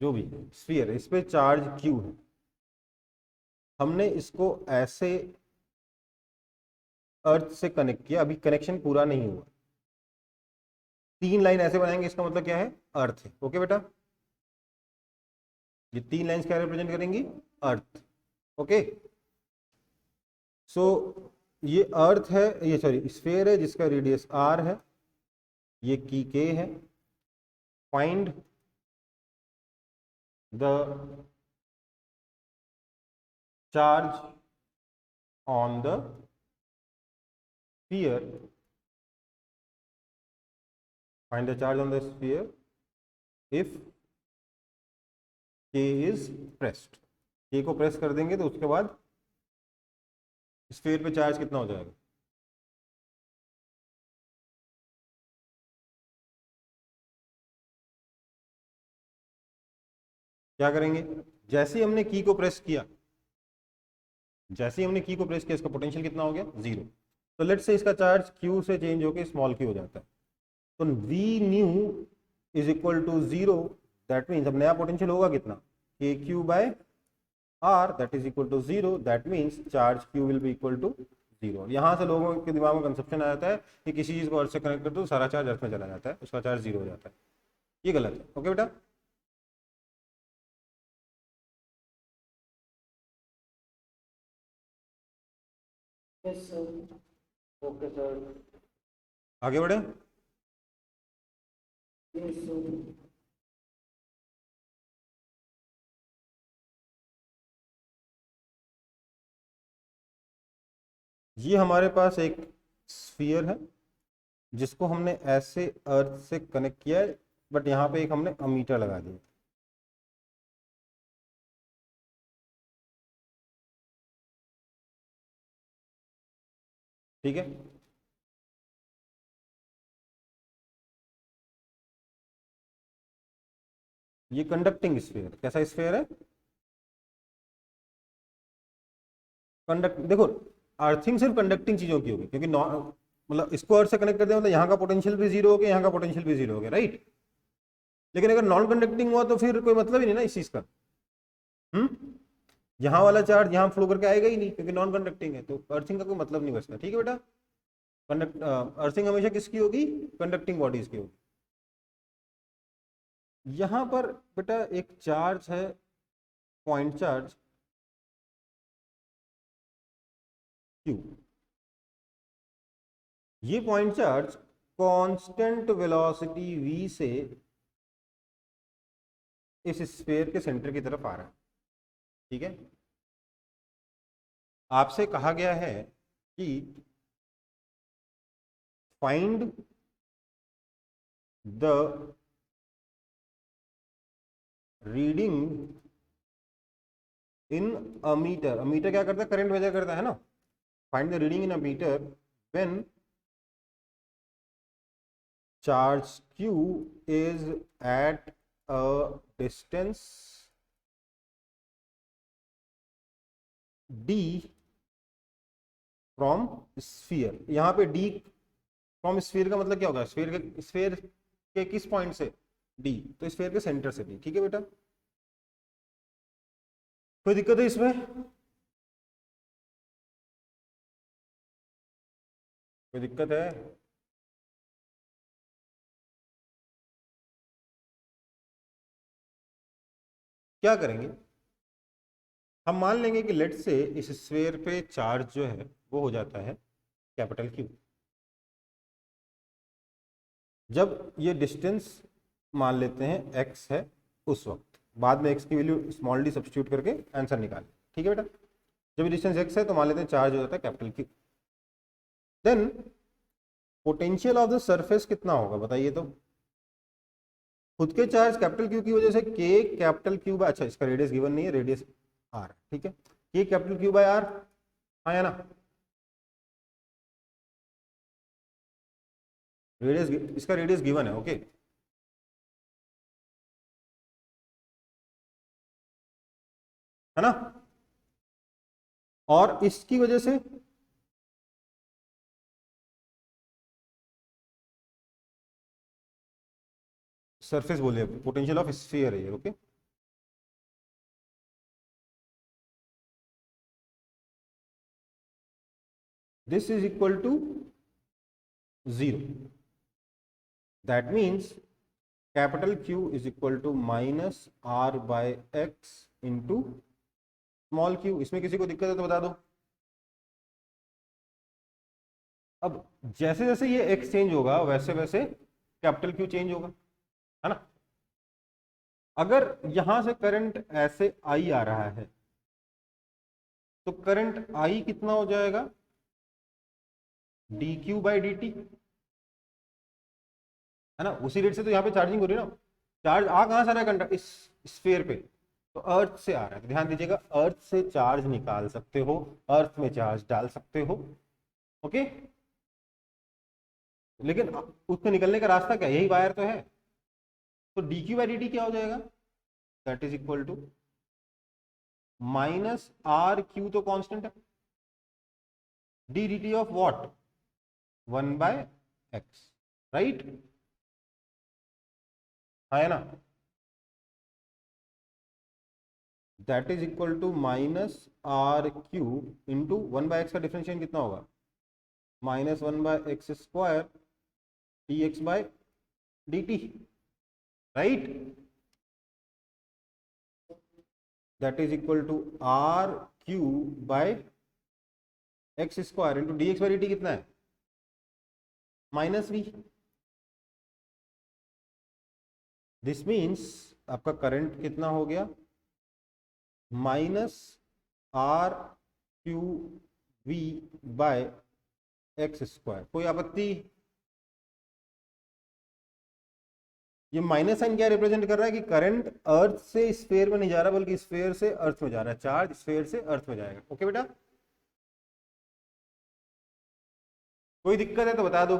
जो भी स्फीयर है, इस पे चार्ज क्यू है। हमने इसको ऐसे अर्थ से कनेक्ट किया, अभी कनेक्शन पूरा नहीं हुआ, 3 लाइन ऐसे बनाएंगे, इसका मतलब क्या है, अर्थ है। ओके बेटा, ये 3 लाइंस क्या रिप्रेजेंट करेंगी, अर्थ। ओके, सो ये अर्थ है, ये सॉरी स्फीयर है जिसका रेडियस r है, ये की k है। Find the charge on the sphere, find the charge on the sphere if k is pressed। k को प्रेस कर देंगे तो उसके बाद स्फीयर पे चार्ज कितना हो जाएगा, क्या करेंगे, जैसे ही हमने की को प्रेस किया, जैसे ही हमने की को प्रेस किया, इसका पोटेंशियल कितना हो गया, जीरो। तो लेट्स से इसका चार्ज क्यू से चेंज होकर स्मॉल क्यू हो जाता है, तो V new is equal to zero, that means अब नया पोटेंशियल होगा कितना, K Q by R, that is equal to zero, that means charge Q will be equal to zero. यहां से लोगों के दिमाग में कंसेप्शन आ जाता है कि किसी चीज को अर्थ से कनेक्ट कर दो, सारा चार्ज अर्थ में चला जाता है, उसका चार्ज जीरो हो जाता है। ये गलत है। ओके बेटा, यस सर, ओके सर, आगे बढ़े। Yes sir. ये हमारे पास एक स्फीयर है जिसको हमने ऐसे अर्थ से कनेक्ट किया है, बट यहाँ पे एक हमने अमीटर लगा दिया। ठीक है, ये कंडक्टिंग स्फीयर, कैसा स्फीयर है, कंडक्ट। देखो, अर्थिंग सिर्फ कंडक्टिंग चीजों की होगी, क्योंकि मतलब इसको अर्थ से कनेक्ट कर दिया मतलब यहाँ का पोटेंशियल भी जीरो हो गया, यहाँ का पोटेंशियल भी जीरो हो गया, राइट। लेकिन अगर नॉन कंडक्टिंग हुआ तो फिर कोई मतलब ही नहीं ना इस चीज का। यहाँ वाला चार्ज यहाँ फ्लो करके आएगा ही नहीं, क्योंकि नॉन कंडक्टिंग है, तो अर्थिंग का कोई मतलब नहीं बचता। ठीक है बेटा, अर्थिंग हमेशा किसकी होगी, कंडक्टिंग बॉडीज की होगी। यहां पर बेटा एक चार्ज है, पॉइंट चार्ज क्यू। ये point charge constant velocity v से इस स्फीयर के सेंटर की तरफ आ रहा है। ठीक है, आपसे कहा गया है कि find the reading in a meter. Ammeter क्या करता है, करंट मेजर करता है ना। Find the reading in a meter when charge q is at a distance D from sphere. यहाँ पे डी फ्रॉम स्फीयर का मतलब क्या होगा, स्फीयर के किस पॉइंट से, डी, तो स्फीयर के सेंटर से डी। ठीक है बेटा, कोई दिक्कत है इसमें, कोई दिक्कत है? क्या करेंगे, हम मान लेंगे कि लेट से इस स्फीयर पे चार्ज जो है वो हो जाता है कैपिटल क्यू। जब ये डिस्टेंस मान लेते हैं x है उस वक्त, बाद में x की वैल्यू स्मॉल डी सब्स्टिट्यूट करके आंसर निकालें। ठीक है बेटा, जब डिस्टेंस x है तो मान लेते हैं चार्ज हो जाता है capital Q. Then potential of the surface कितना होगा बताइए तो। खुद के चार्ज कैपिटल क्यू की वजह से k कैपिटल क्यू बाय, अच्छा इसका रेडियस गिवन नहीं है, रेडियस r, ठीक है, k capital Q by r आया ना, रेडियस, इसका रेडियस गिवन है, ओके। है ना, और इसकी वजह से सरफेस बोले, पोटेंशियल ऑफ स्फीयर है ये, okay. This is equal to 0, that means capital Q is equal to minus R by x into small q। इसमें किसी को दिक्कत है तो बता दो। अब जैसे जैसे ये x चेंज होगा वैसे वैसे कैपिटल Q चेंज होगा, है ना। अगर यहां से करंट ऐसे I आ रहा है तो करंट I कितना हो जाएगा, dq बाई dt, है ना। उसी रेट से तो यहाँ पे चार्जिंग हो रही है ना। चार्ज आ कहां से रहा है, कंडक्टर इस स्फीयर पे, तो अर्थ से आ रहा है। तो ध्यान दीजिएगा, अर्थ से चार्ज निकाल सकते हो, अर्थ में चार्ज डाल सकते हो, ओके। लेकिन उसको निकलने का रास्ता क्या, यही वायर तो है। तो dq बाई dt क्या हो जाएगा, that is equal to minus R Q, तो कांस्टेंट है, D dt of what, 1 by x, right, है ना। That is equal to minus R Q into 1 by x का डिफरेंशिएशन कितना होगा, minus 1 by x square D x by D T, right. That is equal to R Q by x square into D x by D T कितना है, minus V. This means आपका current कितना हो गया, minus R Q V by x square. कोई आपत्ति, ये minus sign क्या रिप्रेजेंट कर रहा है कि करंट अर्थ से स्फीयर में नहीं जा रहा बल्कि स्फीयर से अर्थ में जा रहा है, चार्ज स्फीयर से अर्थ में जाएगा, ओके बेटा। कोई दिक्कत है तो बता दो।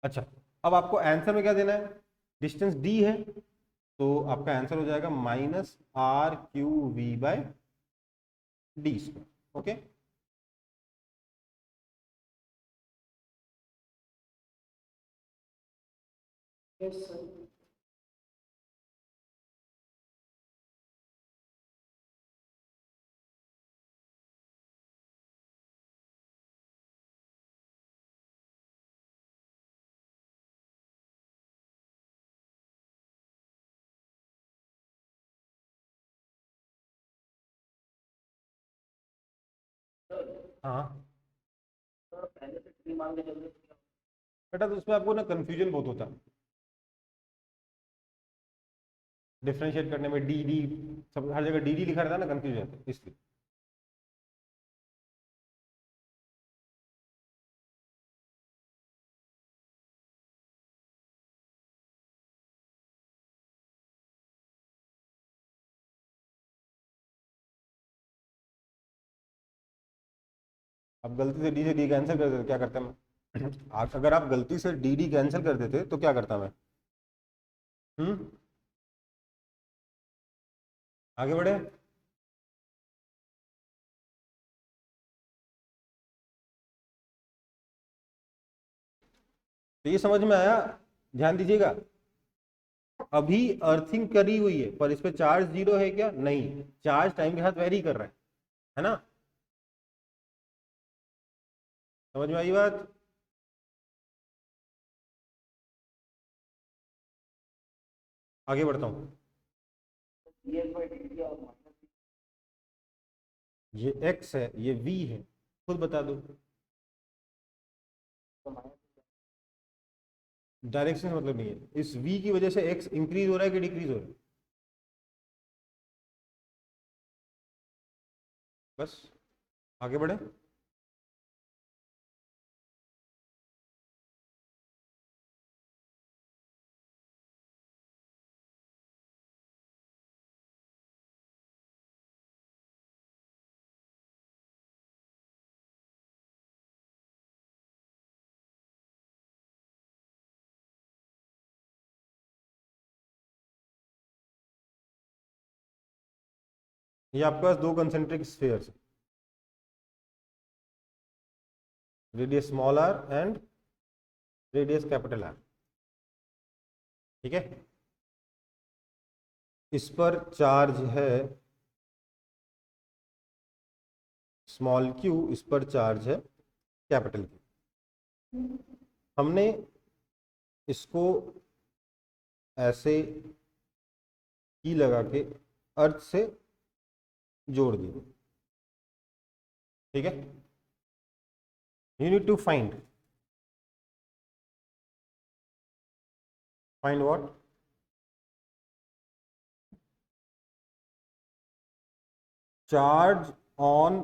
अच्छा, अब आपको आंसर में क्या देना है, डिस्टेंस डी है तो आपका आंसर हो जाएगा minus R Q V by D square, okay. Yes sir. हाँ सर पहले से ट्री मान के चल रहे थे। बेटा, तो उसमें आपको ना कंफ्यूजन बहुत होता है डिफरेंशिएट करने में, डी डी सब हर जगह डी डी लिखा रहता है ना, कंफ्यूजन होता है इसलिए। अब गलती से डी कैंसिल कर देते क्या करता मैं अगर आप गलती से डी कैंसिल कर देते तो क्या करता मैं, आगे बढ़े। तो ये समझ में आया, ध्यान दीजिएगा। अभी अर्थिंग करी हुई है पर इस पे चार्ज जीरो है क्या? नहीं, चार्ज टाइम के साथ वेरी कर रहा है ना। समझ में आई बात? आगे बढ़ता हूं। डीएल बाई डी और माइनस ये x है, ये v है, खुद बता दो। तो माइनस डायरेक्शन से मतलब नहीं है, इस v की वजह से x इंक्रीज हो रहा है कि डिक्रीज हो रहा है? बस आगे बढ़े। ये आपके पास दो concentric spheres, radius small R and radius capital R. ठीक है, इस पर चार्ज है स्मॉल q, इस पर चार्ज है कैपिटल Q। हमने इसको ऐसे की लगा के अर्थ से जोड़ दिया। ठीक है, you need to find what? Charge on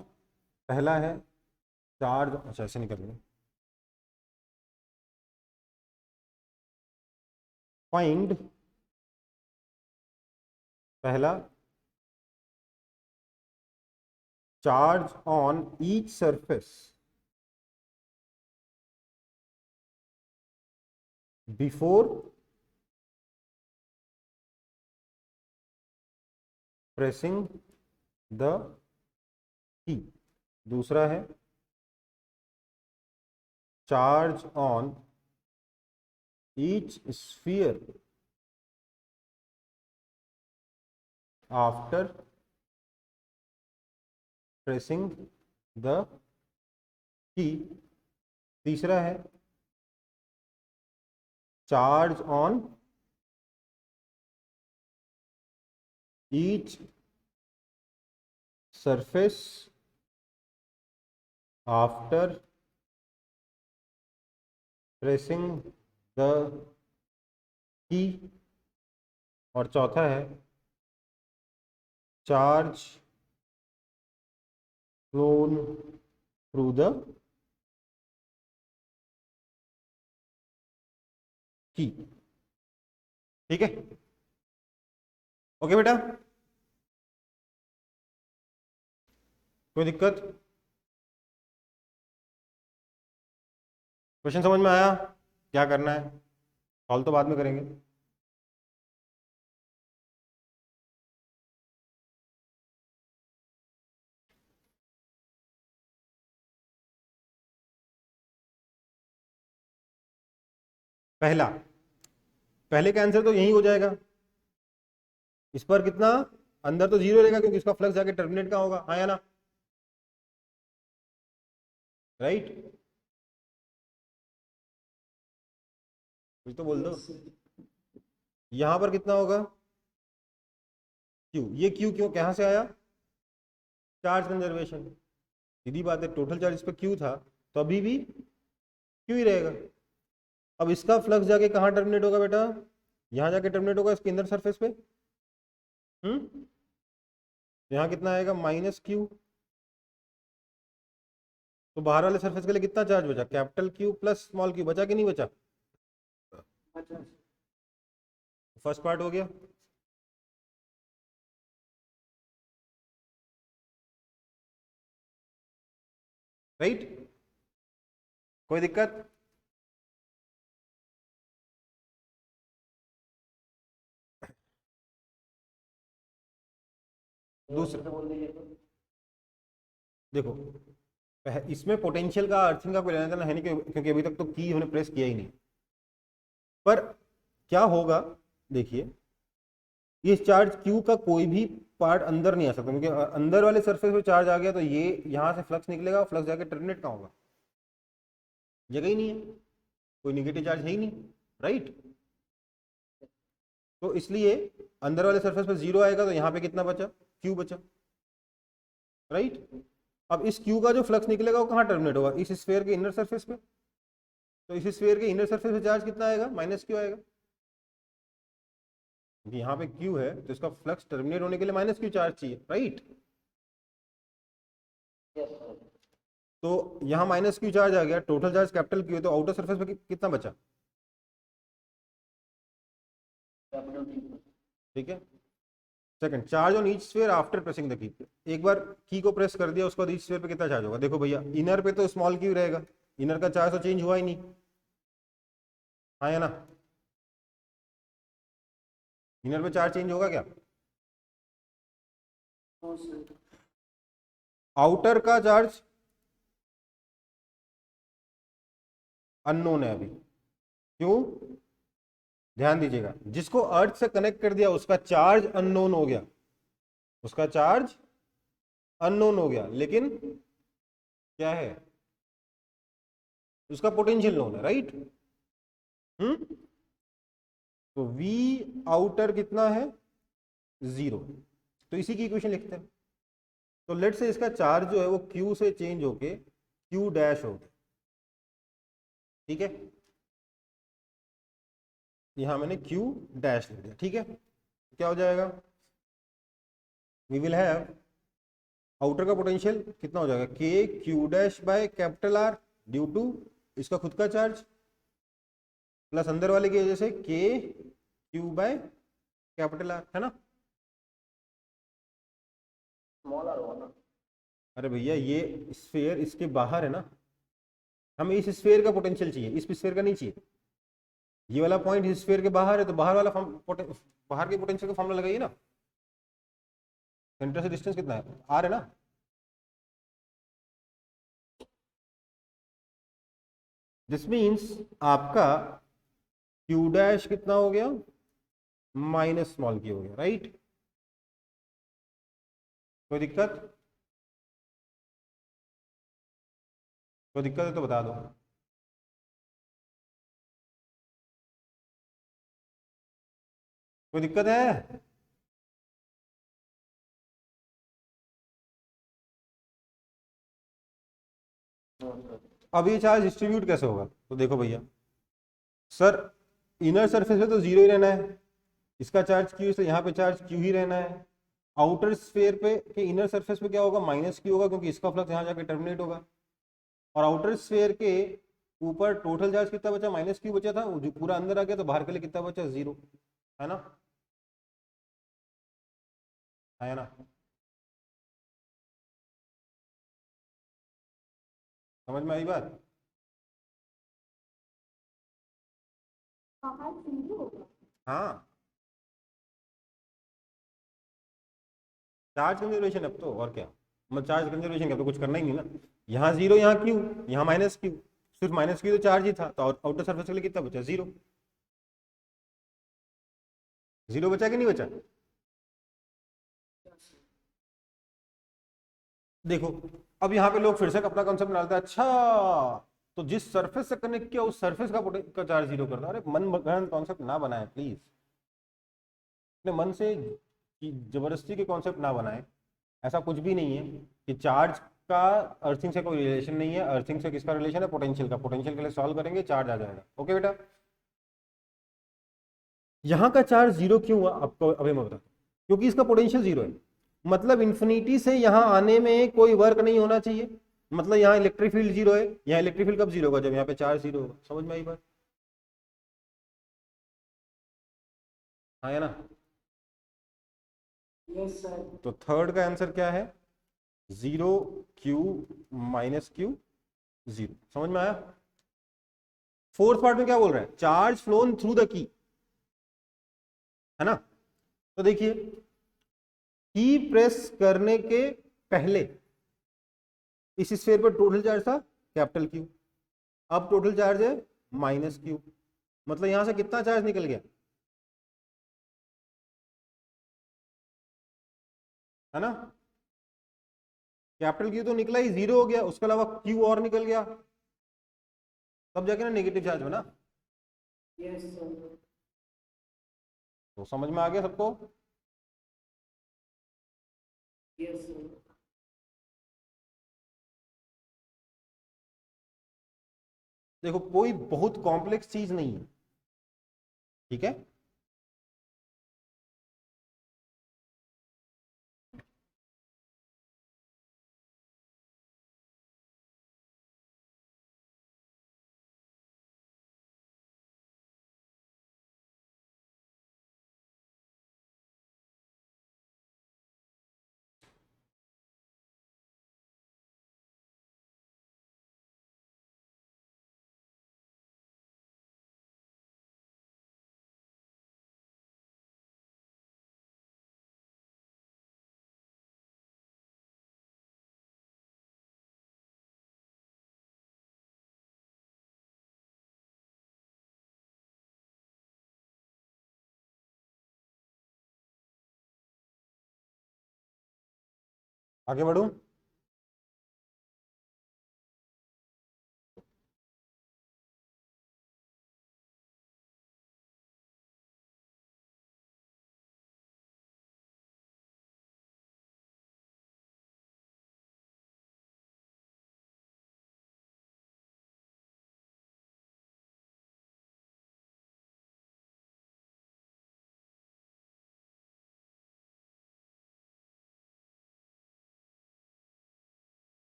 पहला है, चार्ज, अच्छा ऐसे नहीं करना, फाइंड पहला charge on each surface before pressing the key. दूसरा है charge on each sphere after pressing the key. तीसरा है charge on each surface after pressing the key. और चौथा है charge phloem through the key. ठीक है, ओके बेटा, कोई दिक्कत? क्वेश्चन समझ में आया? क्या करना है, सॉल्व तो बाद में करेंगे। पहला, पहले का आंसर तो यही हो जाएगा। इस पर कितना, अंदर तो जीरो रहेगा क्योंकि इसका फ्लक्स जाके टर्मिनेट का होगा, हाँ या ना? राइट, कुछ तो बोल दो। यहां पर कितना होगा? क्यू। ये क्यू क्यों, कहां से आया? Charge conservation. सीधी बात है, टोटल चार्ज इस पर क्यू था तो अभी भी क्यू ही रहेगा। अब इसका फ्लक्स जाके कहाँ टर्मिनेट होगा बेटा? यहां जाके टर्मिनेट होगा इसके इंदर सरफेस पे। यहाँ कितना आएगा? Minus Q. तो बाहर वाले सरफेस के लिए कितना चार्ज बचा? Capital Q plus small Q. बचा कि नहीं बचा? फर्स्ट पार्ट हो गया। राइट, कोई दिक्कत? दूसरा बोल दीजिए तो। देखो, इसमें पोटेंशियल का अर्थिंग का कोई लेना देना है नहीं, क्योंकि अभी तक तो की हमने प्रेस किया ही नहीं। पर क्या होगा, देखिए, ये चार्ज Q का कोई भी पार्ट अंदर नहीं आ सकता, क्योंकि अंदर वाले सरफेस पे चार्ज आ गया तो ये यहां से फ्लक्स निकलेगा, फ्लक्स जाके टर्मिनेट कहाँ होगा, जगह ही नहीं है, कोई निगेटिव चार्ज है ही नहीं, राइट। तो इसलिए अंदर वाले सरफेस पे 0 आएगा, तो यहाँ पे कितना बचा, Q बचा, राइट। अब इस Q का जो फ्लक्स निकलेगा वो कहाँ टर्मिनेट होगा, इस स्फीयर के इनर सरफेस पे। तो इस स्फीयर के इनर सरफेस पे चार्ज कितना आएगा, -Q आएगा, क्योंकि यहाँ पे Q है तो इसका फ्लक्स टर्मिनेट होने के लिए -Q चार्ज चाहिए, राइट। Yes sir. तो यहाँ -Q चार्ज आ गया, टोटल चार्ज कैपिटल Q है, तो आउटर सरफेस पे कितना बचा, कैपिटल टी। ठीक है। Second, charge on each sphere after pressing the की। एक बार की को प्रेस कर दिया, उसके बाद ईच स्फीयर पे कितना चार्ज होगा, देखो भैया, इनर पे तो स्मॉल Q रहेगा, इनर का चार्ज तो चेंज हुआ ही नहीं, हाँ या ना, इनर पे चार्ज चेंज होगा क्या, हाँ सर। आउटर का चार्ज अननोन है अभी, क्यों, ध्यान दीजिएगा, जिसको अर्थ से कनेक्ट कर दिया उसका चार्ज अननोन हो गया, उसका चार्ज अननोन हो गया, लेकिन क्या है, उसका पोटेंशियल नोन है, राइट। तो V आउटर कितना है, 0। तो इसी की इक्वेशन लिखते हैं। तो लेट से इसका चार्ज जो है वो Q से चेंज होके Q डैश हो गया, ठीक है, यहां मैंने Q डैश लिख दिया, ठीक है। क्या हो जाएगा, वी विल हैव आउटर का पोटेंशियल कितना हो जाएगा, K Q dash by capital R due to इसका खुद का चार्ज, प्लस अंदर वाले की वजह से K Q बाय कैपिटल R, है ना। स्मॉल आर होगा ना। अरे भैया, ये स्फीयर इसके बाहर है ना, हमें इस स्फीयर का पोटेंशियल चाहिए, इस स्फीयर का नहीं चाहिए, ये वाला पॉइंट इस स्फीयर के बाहर है, तो बाहर वाला बाहर के पोटेंशियल का फॉर्मूला लगाइए ना, सेंटर से डिस्टेंस कितना है, R है ना। दिस मीन्स आपका Q डैश कितना हो गया, माइनस स्मॉल Q हो गया, राइट। कोई दिक्कत, कोई दिक्कत है तो बता दो, कोई दिक्कत है, अब ये चार्ज डिस्ट्रीब्यूट कैसे होगा, तो देखो भैया, सर इनर सरफेस पे तो 0 ही रहना है, इसका चार्ज Q, तो यहाँ पे चार्ज Q ही रहना है। आउटर स्फीयर पे के इनर सरफेस पे क्या होगा, -Q होगा, क्योंकि इसका फ्लक्स यहाँ जाके टर्मिनेट होगा। और आउटर स्फीयर के ऊपर टोटल चार्ज कितना बचा, -Q बचा था, जो पूरा अंदर आ गया, तो बाहर के लिए कितना बचा, 0, है ना, है ना, समझ में आई बात। बाहर 0 होगा। हाँ, चार्ज कंजर्वेशन अब तो, और क्या, मतलब चार्ज कंजर्वेशन का तो कुछ करना ही नहीं ना, यहाँ 0, यहाँ Q, यहाँ -Q, सिर्फ -Q तो चार्ज ही था, तो आउटर सरफेस के लिए कितना बचा, 0, 0 बचा कि नहीं बचा, देखो। अब यहाँ पे लोग फिर से अपना कॉन्सेप्ट डालते हैं, अच्छा तो जिस सरफेस से कनेक्ट किया उस सरफेस का चार्ज 0 कर दो, अरे मन गहन कॉन्सेप्ट ना बनाए प्लीज, अपने मन से जबरदस्ती के कॉन्सेप्ट ना बनाए, ऐसा कुछ भी नहीं है कि चार्ज का अर्थिंग से कोई रिलेशन नहीं है, अर्थिंग से किसका रिलेशन है, पोटेंशियल का, पोटेंशियल के लिए सॉल्व करेंगे, चार्ज आ जाएगा, ओके बेटा। यहाँ का चार्ज 0 क्यों हुआ आपको अभी मैं बताता हूँ, क्योंकि इसका पोटेंशियल 0 है, मतलब इन्फिनिटी से यहाँ आने में कोई वर्क नहीं होना चाहिए, मतलब यहाँ इलेक्ट्रिक फील्ड 0 है, यहाँ इलेक्ट्रिक फील्ड कब 0 होगा, जब यहाँ पे चार्ज 0 होगा, समझ में आई बात, हाँ या ना। Yes sir. तो थर्ड का आंसर क्या है, 0 Q -Q 0, समझ में आया। फोर्थ पार्ट में क्या बोल रहा है, charge phloem through the key, है ना। तो देखिए की प्रेस करने के पहले इस स्फीयर पर टोटल चार्ज था कैपिटल क्यू, अब टोटल चार्ज है माइनस क्यू, मतलब यहां से कितना चार्ज निकल गया, है ना। कैपिटल क्यू तो निकला ही, जीरो हो गया, उसके अलावा क्यू और निकल गया, तब जाके ना नेगेटिव चार्ज बना। Yes sir. तो समझ में आ गया सबको। Yes sir. देखो कोई बहुत कॉम्प्लेक्स चीज नहीं है, ठीक है। आगे बढ़ू।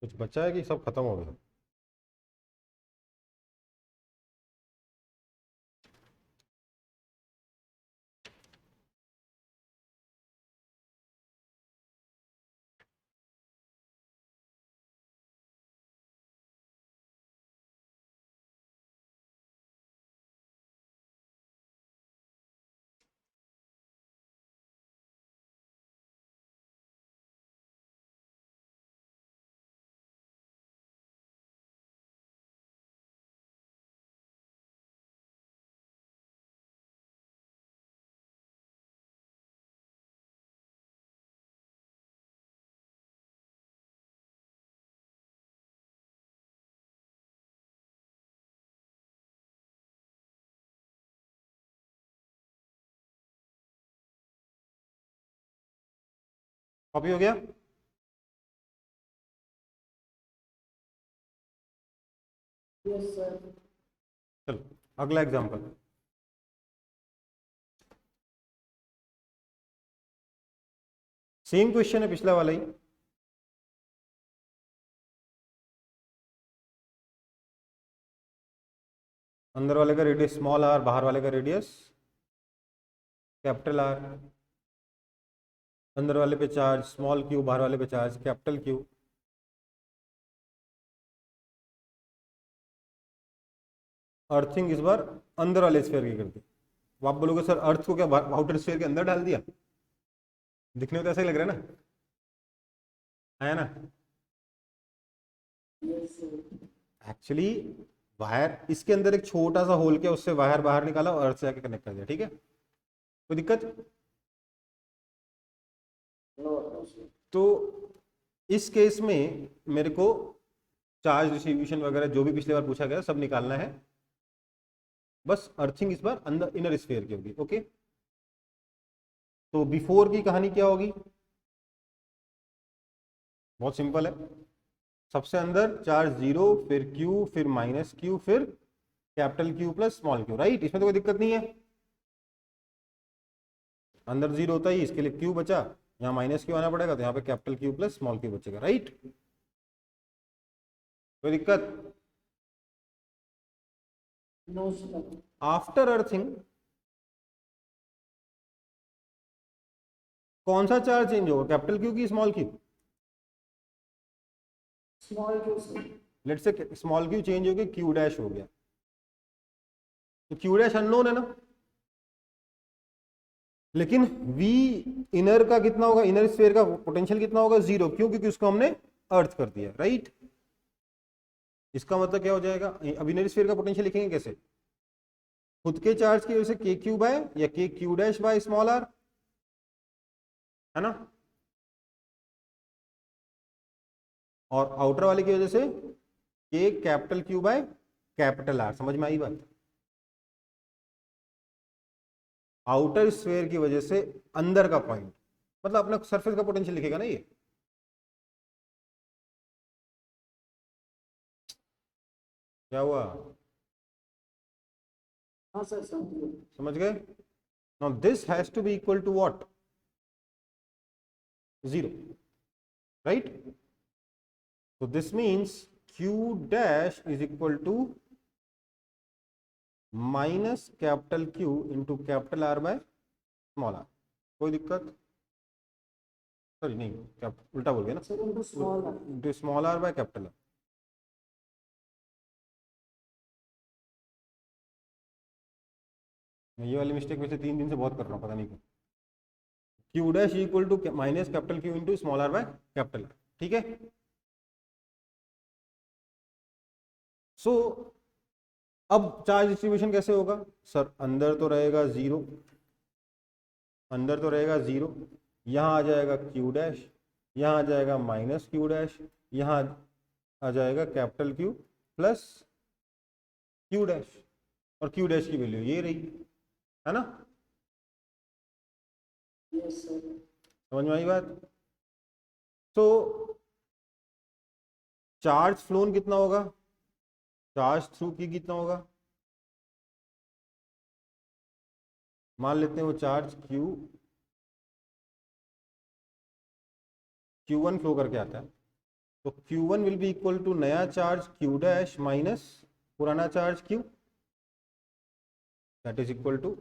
कुछ बचा है कि सब खत्म हो गया। कॉपी हो गया। Yes sir. चलो अगला एग्जांपल। सेम क्वेश्चन है पिछला वाला ही। अंदर वाले का रेडियस स्मॉल आर, बाहर वाले का रेडियस कैपिटल आर। अंदर वाले पे चार्ज स्मॉल क्यू, बाहर वाले पे चार्ज कैपिटल क्यू। अर्थिंग इस बार अंदर वाले स्फीयर की करती। वो आप बोलोगे सर अर्थ को क्या आउटर स्फीयर के अंदर डाल दिया, दिखने में तो ऐसा ही लग रहा है ना, आया ना। Yes sir. एक्चुअली वायर इसके अंदर एक छोटा सा होल किया, उससे वायर बाहर निकाला और अर्थ से जाके कनेक्ट कर दिया, ठीक है। कोई दिक्कत। No sir. तो इस केस में मेरे को चार्ज डिस्ट्रीब्यूशन वगैरह जो भी पिछले बार पूछा गया सब निकालना है, बस अर्थिंग इस बार अंदर इनर स्फीयर की होगी, ओके। तो बिफोर की कहानी क्या होगी, बहुत सिंपल है। सबसे अंदर चार्ज जीरो, फिर क्यू, फिर माइनस क्यू, फिर capital Q plus small Q, right. इसमें तो कोई दिक्कत नहीं है। अंदर जीरो होता ही, इसके लिए क्यू बचा, यहाँ माइनस क्यू आना पड़ेगा, तो यहाँ पे capital Q plus small Q बचेगा, राइट। कोई दिक्कत। No sir. आफ्टर अर्थिंग कौन सा चार्ज चेंज होगा, कैपिटल क्यू की small Q? Small Q sir. Let's say small Q change हो गया, क्यू डैश हो गया, तो क्यू डैश अननोन है ना, लेकिन वी इनर का कितना होगा, इनर स्फीयर का पोटेंशियल कितना होगा, 0, क्यों? क्योंकि उसको हमने अर्थ कर दिया, राइट। इसका मतलब क्या हो जाएगा, अब इनर स्फीयर का पोटेंशियल लिखेंगे कैसे, खुद के चार्ज की वजह से के क्यू बाय या K Q dash by small R, है ना, और आउटर वाले की वजह से K capital Q by capital R. समझ में आई बात? आउटर स्फीयर की वजह से अंदर का पॉइंट, मतलब अपना सरफेस का पोटेंशियल लिखेगा ना ये। क्या हुआ, हाँ सर समझ गए। समझ गए? Now this has to be equal to what, 0, right. So this means Q dash is equal to minus capital Q into capital R by small r। कोई दिक्कत? सॉरी नहीं, उल्टा बोल गया ना, sir into small into small r by capital R। मैं ये वाली मिस्टेक वैसे 3 दिन से बहुत कर रहा हूँ, पता नहीं क्यों। Q dash equal to minus capital Q into small r by capital R, ठीक है। सो अब चार्ज डिस्ट्रीब्यूशन कैसे होगा सर, अंदर तो रहेगा 0, अंदर तो रहेगा 0, यहाँ आ जाएगा Q डैश, यहाँ आ जाएगा माइनस Q डैश, यहाँ आ जाएगा capital Q plus Q dash, और Q डैश की वैल्यू ये रही, है ना। Yes sir. समझ में आई बात? तो चार्ज फ्लोन कितना होगा, चार्ज थ्रू की कितना होगा, मान लेते हैं वो चार्ज Q1 फ्लो करके आता है, तो Q1 will be equal to नया चार्ज Q डैश माइनस पुराना चार्ज Q, that is equal to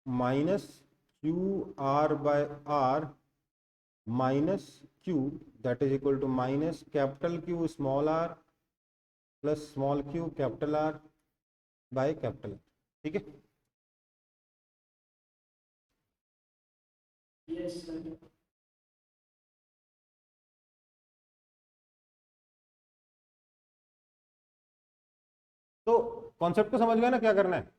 minus QR by R minus Q, that is equal to minus capital Q small r plus small q capital R by capital R, ठीक है। Yes sir. तो concept को समझ गए ना क्या करना है।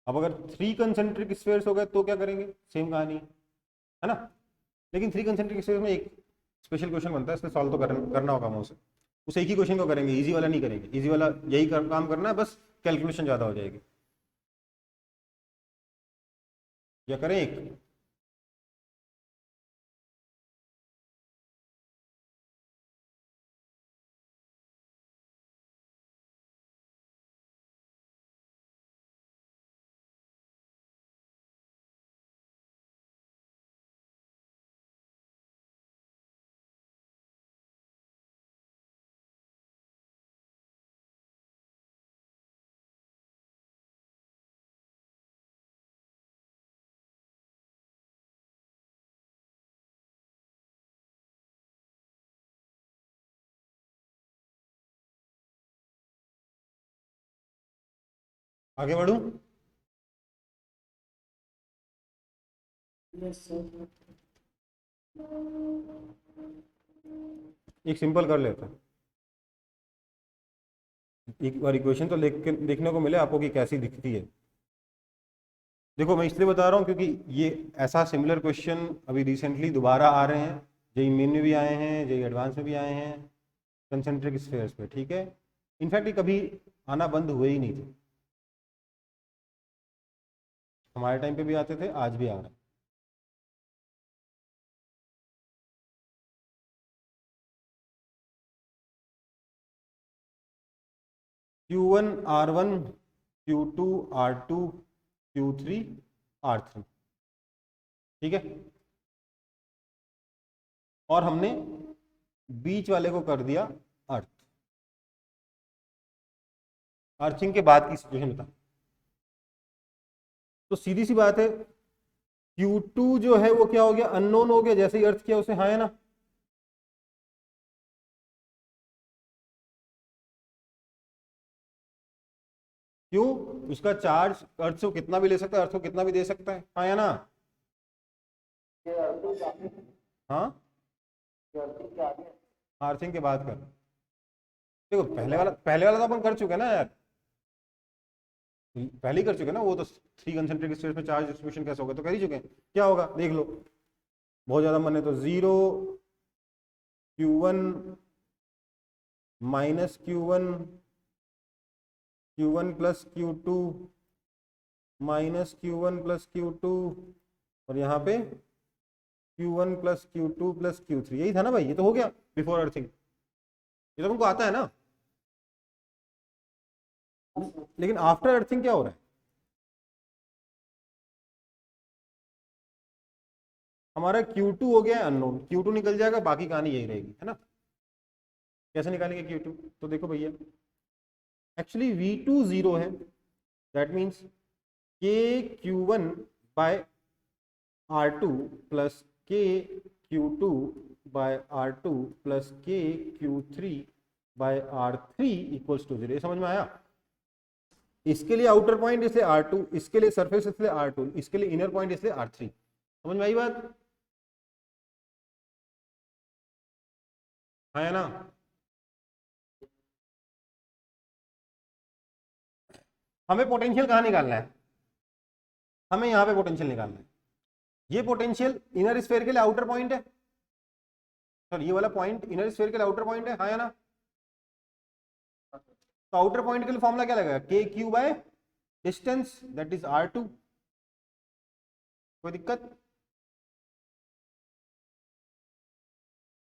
अब अगर 3 कंसेंट्रिक स्फीयर्स हो गए तो क्या करेंगे, सेम कहानी है ना, लेकिन 3 कंसेंट्रिक स्फीयर्स में एक स्पेशल क्वेश्चन बनता है, इसमें सॉल्व तो करना होगा हमें उसे, उस एक ही क्वेश्चन को करेंगे, इजी वाला नहीं करेंगे, इजी वाला यही काम करना है, बस कैलकुलेशन ज़्यादा हो जाएगी। या करें एक, आगे बढ़ूं? Yes sir. एक सिंपल कर लेते हैं, एक बार इक्वेशन तो देखने को मिले आपको कि कैसी दिखती है। देखो मैं इसलिए बता रहा हूँ क्योंकि ये ऐसा सिमिलर क्वेश्चन अभी रिसेंटली दोबारा आ रहे हैं, जेई मेन में भी आए हैं, जेई एडवांस में भी आए हैं, कंसेंट्रिक स्फीयर्स पे, ठीक है। इनफैक्ट ये कभी आना बंद हुए ही नहीं थे, हमारे टाइम पे भी आते थे, आज भी आ रहे हैं। Q1 R1, Q2 R2, Q3 R3, ठीक है। और हमने बीच वाले को कर दिया अर्थ, अर्थिंग के बाद की सिचुएशन बता। तो सीधी सी बात है, Q2 जो है वो क्या हो गया, अननोन हो गया जैसे ही अर्थ किया उसे, हाँ है ना। क्यों, उसका चार्ज अर्थ से कितना भी ले सकता है, अर्थ को कितना भी दे सकता है, हाँ या ना। ये अर्थिंग आगे, हाँ, ये अर्थिंग के आगे। अर्थिंग के बाद कर। देखो पहले वाला तो अपन कर चुके हैं ना यार, पहले ही कर चुके हैं ना वो तो। 3 कंसेंट्रिक स्टेट्स में चार्ज डिस्ट्रीब्यूशन कैसे होगा तो कर ही चुके हैं। क्या होगा देख लो, बहुत ज्यादा मन है तो 0 Q1 minus Q1 Q1 plus Q2 minus Q1 plus Q2 और यहाँ पे Q1 plus Q2 plus Q3, यही था ना भाई, ये तो हो गया बिफोर अर्थिंग, ये तो हमको आता है ना। लेकिन आफ्टर अर्थिंग क्या हो रहा है, हमारा Q2 हो गया है अननोन, Q2 निकल जाएगा, बाकी कहानी यही रहेगी, है ना। कैसे निकालेंगे Q2, तो देखो भैया, एक्चुअली V2 0 है, दैट मीन्स के Q1 बाय R2 प्लस के Q2 बाय R2 प्लस के Q3 bye R3 equals to 0। ये समझ में आया। इसके लिए आउटर पॉइंट इसलिए R2, इसके लिए सरफेस इसलिए R2, इसके लिए इनर पॉइंट इसलिए R3। समझ में आई बात, है ना। हमें पोटेंशियल कहाँ निकालना है, हमें यहाँ पे पोटेंशियल निकालना है। ये पोटेंशियल इनर स्फीयर के लिए आउटर पॉइंट है, सॉरी ये वाला पॉइंट इनर स्फीयर के लिए आउटर पॉइंट है, हाँ या ना। तो आउटर पॉइंट के लिए फॉर्मूला क्या लगेगा, के Q by distance that is R2। कोई दिक्कत,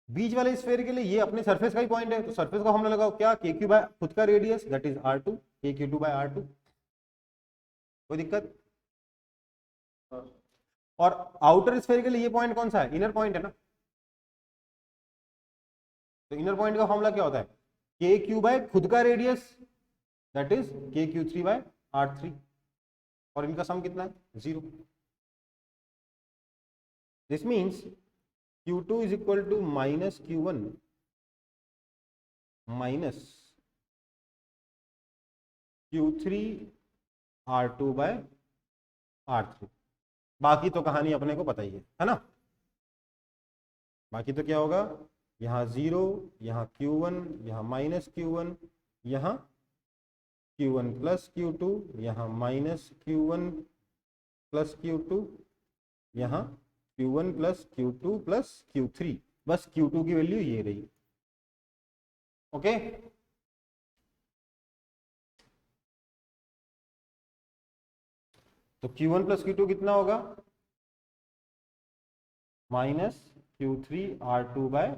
बीच वाले स्फीयर के लिए ये अपने सरफेस का ही पॉइंट है, तो सरफेस का फॉर्मूला लगाओ क्या, के क्यू बाय खुद का रेडियस दैट इज R2, के Q2 बाय R2। कोई दिक्कत, और आउटर स्फीयर के लिए ये पॉइंट कौन सा है, इनर पॉइंट है ना। तो इनर पॉइंट का फॉर्मूला क्या होता है, के क्यू बाय खुद का रेडियस दैट इज के Q3 बाय R3, और इनका सम कितना है 0। This means Q2 is equal to minus Q1 minus Q3 R2 by R3। बाकी तो कहानी अपने को पता ही है ना। बाकी तो क्या होगा, यहाँ 0, यहाँ Q1, यहाँ माइनस Q1, यहाँ Q1 प्लस Q2, यहाँ माइनस Q1 प्लस Q2, यहाँ Q1 plus Q2 plus Q3, बस Q2 की वैल्यू ये रही। ओके, तो Q1 प्लस Q2 कितना होगा, minus Q3 R2 bye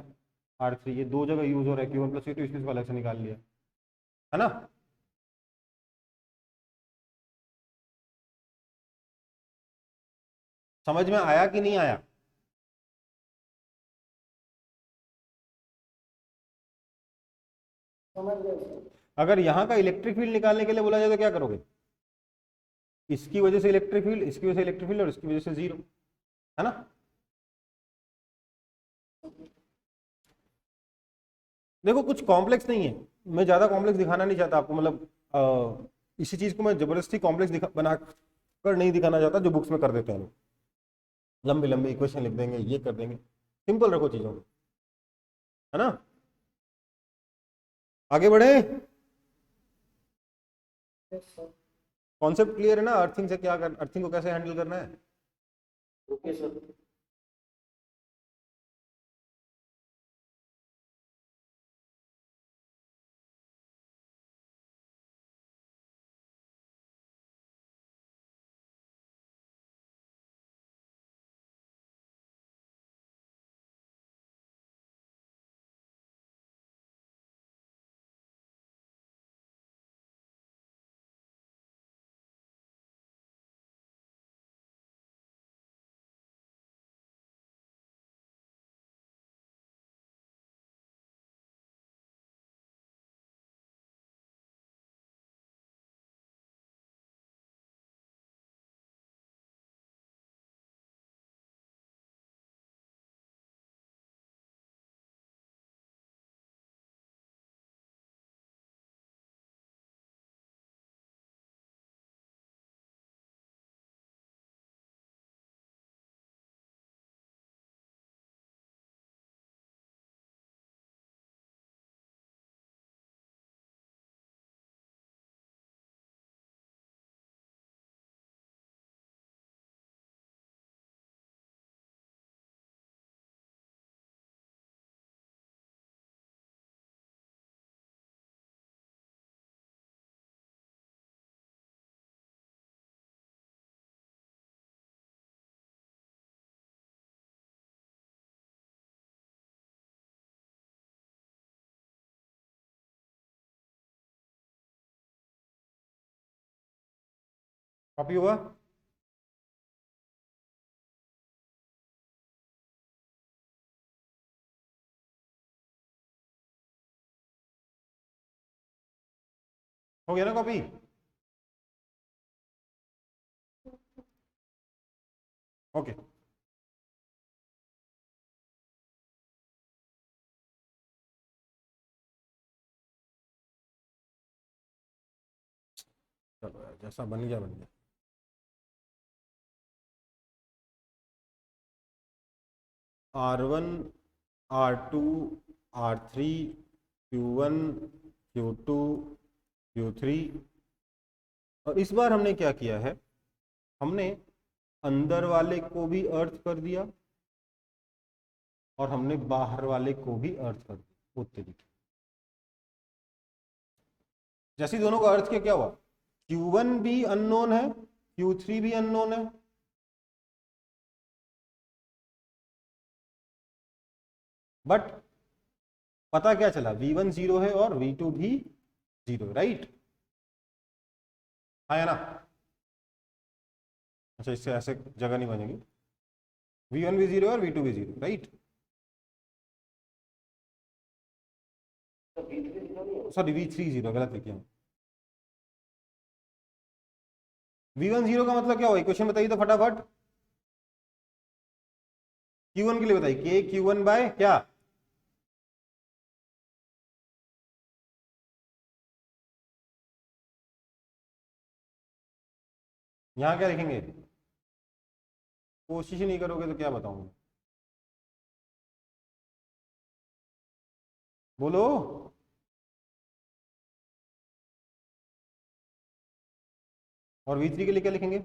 R3। ये दो जगह यूज हो रहा है Q1 प्लस Q2, इसलिए अलग से निकाल लिया, है ना। समझ में आया कि नहीं आया, समझ गए। अगर यहाँ का इलेक्ट्रिक फील्ड निकालने के लिए बोला जाए तो क्या करोगे, इसकी वजह से इलेक्ट्रिक फील्ड, इसकी वजह से इलेक्ट्रिक फील्ड और इसकी वजह से 0, है ना। देखो कुछ कॉम्प्लेक्स नहीं है, मैं ज्यादा कॉम्प्लेक्स दिखाना नहीं चाहता आपको, मतलब इसी चीज को मैं जबरदस्ती कॉम्प्लेक्स बना कर नहीं दिखाना चाहता, जो बुक्स में कर देते हैं लोग, लंबी लंबी इक्वेशन लिख देंगे, ये कर देंगे। सिंपल रखो चीजों को, है ना। आगे बढ़े, कॉन्सेप्ट क्लियर है ना, अर्थिंग से क्या कर, अर्थिंग को कैसे हैंडल करना है। Okay sir. कॉपी हुआ? हो गया ना कॉपी? ओके। चलो यार, जैसा बन गया बन गया। R1, R2, R3, Q1, Q2, Q3। और इस बार हमने क्या किया है, हमने अंदर वाले को भी अर्थ कर दिया और हमने बाहर वाले को भी अर्थ कर दिया। उस तरीके जैसे दोनों का अर्थ क्या हुआ, Q1 भी अननोन है, Q3 भी अननोन है। बट पता क्या चला, V1 0 है और V2 भी 0, राइट? हाँ या ना? अच्छा, इससे ऐसे जगह नहीं बनेगी। V1 भी 0 और V2 भी 0, राइट? सॉरी, V3 0, गलत लिखा है। V1 0 का मतलब क्या हुआ, इक्वेशन बताइए तो फटाफट। Q1 के लिए बताइए, K Q1 बाय क्या? यहां क्या लिखेंगे? कोशिश ही नहीं करोगे तो क्या बताऊंगा, बोलो। और V3 के लिए क्या लिखेंगे?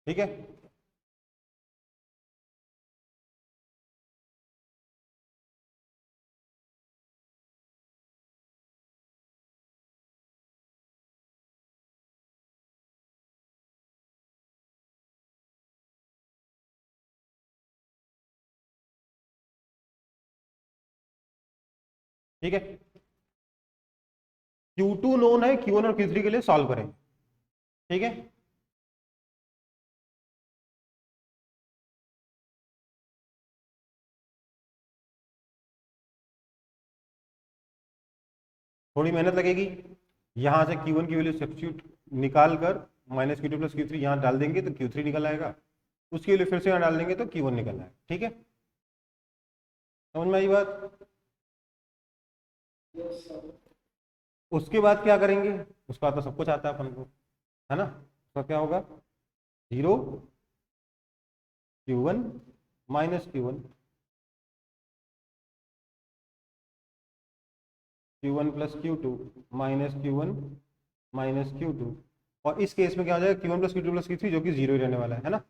ठीक है, ठीक है। Q2 नोन है, Q1 और Q3 के लिए सॉल्व करेंगे, ठीक है। थोड़ी मेहनत लगेगी। यहां से Q1 की वैल्यू सब्स्टिट्यूट निकाल कर माइनस Q2 प्लस Q3 यहां डाल देंगे तो Q3 निकल आएगा, उसकी वैल्यू फिर से यहां डाल देंगे तो Q1 निकल आएगा, ठीक है। समझ में आई बात? उसके बाद क्या करेंगे, उसके बाद तो सब कुछ आता है अपन को, है ना। तो क्या होगा, 0 Q1 minus Q1, Q1 plus Q2 minus Q1 minus Q2। और इस केस में क्या हो जाएगा, Q1 plus Q2 plus Q3 जो कि 0 ही रहने वाला है ना,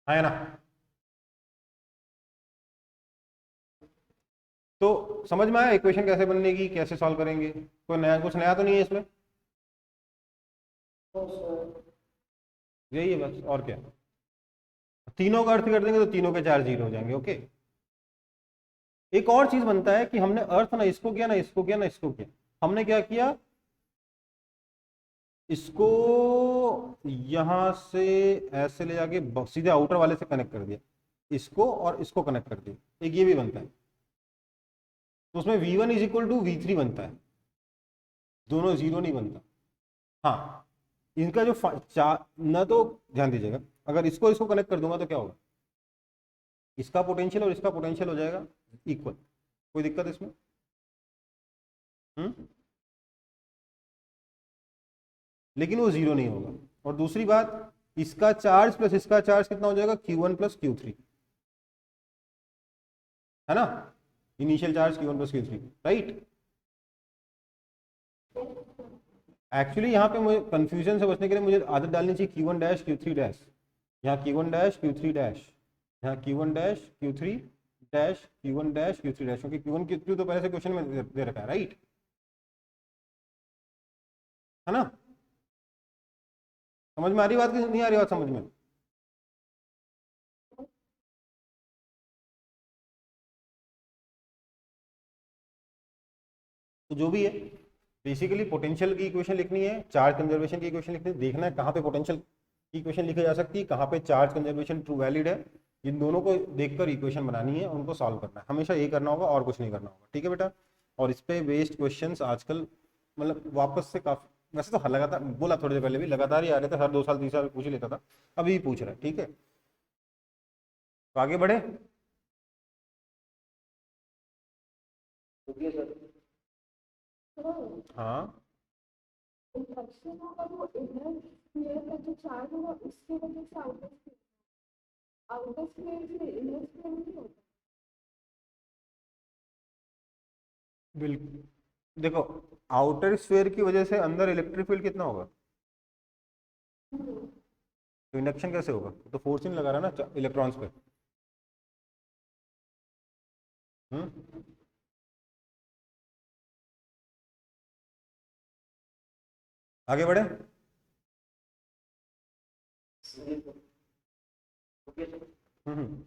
है ना। तो समझ में आया इक्वेशन कैसे बनेगी, कैसे सॉल्व करेंगे? कोई नया, कुछ नया तो नहीं है इसमें? यही है बस, और क्या। तीनों का अर्थ कर देंगे तो तीनों के 4 0 हो जाएंगे, ओके। एक और चीज बनता है कि हमने अर्थ ना इसको किया ना इसको किया ना इसको किया, हमने क्या किया, इसको यहां से ऐसे ले जाके सीधे आउटर वाले से कनेक्ट कर दिया, इसको और इसको कनेक्ट कर दिया, एक ये भी बनता है। तो उसमें V1 is equal to V3 बनता है, दोनों 0 नहीं बनता। हाँ, इनका जो ना, तो ध्यान दीजिएगा, अगर इसको इसको कनेक्ट कर दूंगा तो क्या होगा, इसका पोटेंशियल और इसका पोटेंशियल हो जाएगा इक्वल। कोई दिक्कत इसमें? लेकिन वो 0 नहीं होगा। और दूसरी बात, इसका चार्ज प्लस इसका चार्ज कितना हो जाएगा, Q1 प्लस Q3, है ना। Initial charge Q1 plus Q3, right. Actually यहाँ पे मुझे कंफ्यूजन से बचने के लिए मुझे आदत डालनी चाहिए Q1 डैश Q3 डैश, यहाँ Q1 डैश Q3 डैश, यहाँ Q1 dash Q3 dash, Q1 dash Q3 dash, क्योंकि Q1 Q3 तो पहले से क्वेश्चन में दे रखा है, राइट, है ना। समझ में आ रही बात कि नहीं आ रही बात समझ में? तो जो भी है बेसिकली पोटेंशियल की इक्वेशन लिखनी है, चार्ज कंजर्वेशन की इक्वेशन लिखनी है, देखना है कहाँ पे पोटेंशियल की इक्वेशन लिखी जा सकती है, कहाँ पे चार्ज कंजर्वेशन ट्रू वैलिड है। इन दोनों को देखकर इक्वेशन बनानी है, उनको सॉल्व करना है, हमेशा यही करना होगा और कुछ नहीं करना होगा। ठीक है बेटा। और इस पे बेस्ड क्वेश्चंस आजकल मतलब वापस से काफी, वैसे तो लगातार बोला थोड़ी देर पहले भी, लगातार ही आ रहे थे, हर 2 साल 3 साल पूछ ही लेता था, अभी भी पूछ रहा है। ठीक है, तो आगे बढ़े। Okay sir. तो हाँ इंडक्शन होगा वो इनर स्फीयर का जो चार्ज होगा उसकी वजह से आउटर स्फीयर से इनर स्फीयर नहीं होता। बिल्कुल, देखो आउटर स्फीयर की वजह से अंदर इलेक्ट्रिक फील्ड कितना होगा, तो इंडक्शन कैसे होगा, तो फोर्स ही नहीं लगा रहा ना इलेक्ट्रॉन्स पे। हम्म, आगे बढ़े। Okay sir. Hmm,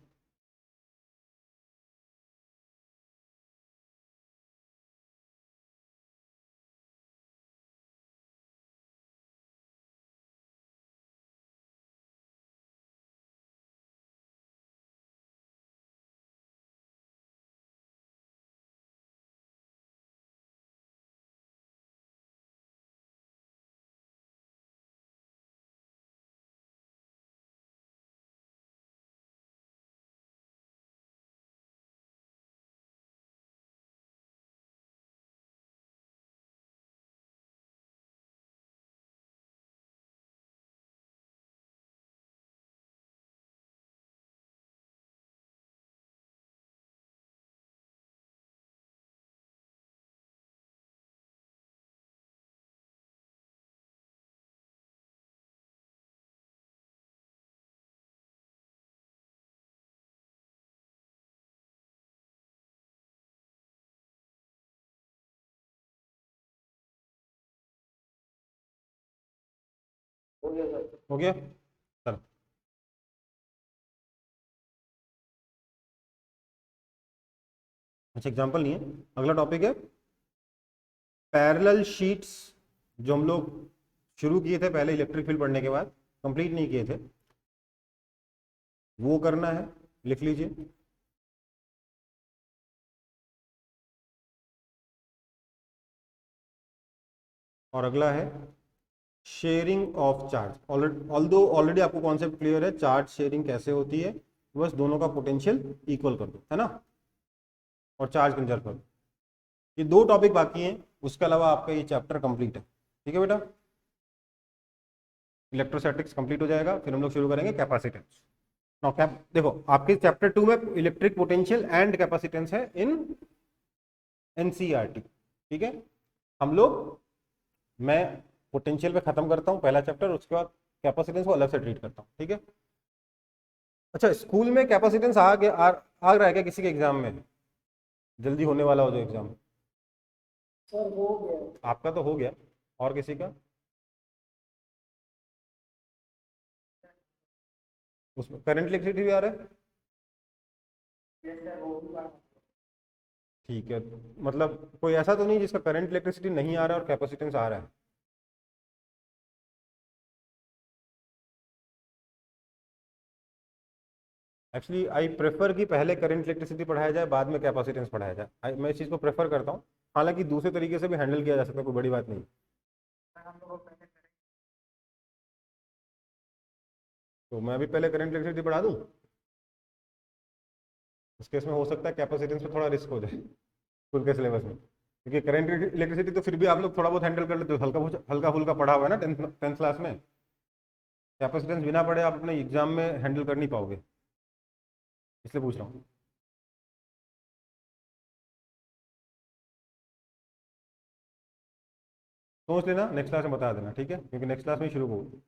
okay sir. हो गया चलो। अच्छा एग्जांपल नहीं है, अगला टॉपिक है पैरेलल शीट्स, जो हम लोग शुरू किए थे पहले इलेक्ट्रिक फील्ड पढ़ने के बाद, कंप्लीट नहीं किए थे, वो करना है, लिख लीजिए। और अगला है sharing of charge. Although already आपको कॉन्सेप्ट क्लियर है, चार्ज शेयरिंग कैसे होती है, बस दोनों का पोटेंशियल इक्वल कर दो, है ना, और चार्ज कंजर्व कर दो। ये 2 टॉपिक बाकी हैं, उसके अलावा आपका ये चैप्टर कंप्लीट है। ठीक है बेटा, इलेक्ट्रोस्टैटिक्स कंप्लीट हो जाएगा, फिर हम लोग शुरू करेंगे कैपेसिटेंस। नाउ कैप देखो आपके चैप्टर 2 में इलेक्ट्रिक पोटेंशियल एंड कैपेसिटेंस है इन एनसीईआरटी। ठीक है, हम लोग, मैं पोटेंशियल पे खत्म करता हूँ पहला चैप्टर, उसके बाद कैपेसिटेंस को अलग से ट्रीट करता हूँ। ठीक है। अच्छा स्कूल में कैपेसिटेंस आ रहा है क्या किसी के एग्जाम में, जल्दी होने वाला हो जो एग्जाम? सर हो गया। आपका तो हो गया, और किसी का? उसमें करंट इलेक्ट्रिसिटी भी आ रहा है? यस सर हो गया। ठीक है, मतलब कोई ऐसा तो नहीं जिसका करंट इलेक्ट्रिसिटी नहीं आ रहा है और कैपेसिटेंस आ रहा है? एक्चुअली आई प्रेफर कि पहले करंट इलेक्ट्रिसिटी पढ़ाया जाए, बाद में कैपेसिटेंस पढ़ाया जाए। मैं इस चीज़ को प्रेफर करता हूँ, हालांकि दूसरे तरीके से भी हैंडल किया जा सकता है, कोई बड़ी बात नहीं। हम लोग पहले करेंगे। तो मैं अभी पहले करंट इलेक्ट्रिसिटी पढ़ा दूँ, इस केस में हो सकता है कैपेसिटेंस पे थोड़ा रिस्क हो जाए स्कूल के सिलेबस में, क्योंकि करंट इलेक्ट्रिसिटी तो फिर भी आप लोग थोड़ा बहुत हैंडल कर लेते हो, हल्का फुल्का पढ़ा हुआ है ना टेंथ क्लास में। कैपेसिटेंस बिना पढ़े आप अपने एग्जाम में हैंडल कर नहीं पाओगे, इसलिए पूछ रहा हूँ। सोच लेना, नेक्स्ट क्लास में बता देना, ठीक है, क्योंकि नेक्स्ट क्लास में ही शुरू होगी।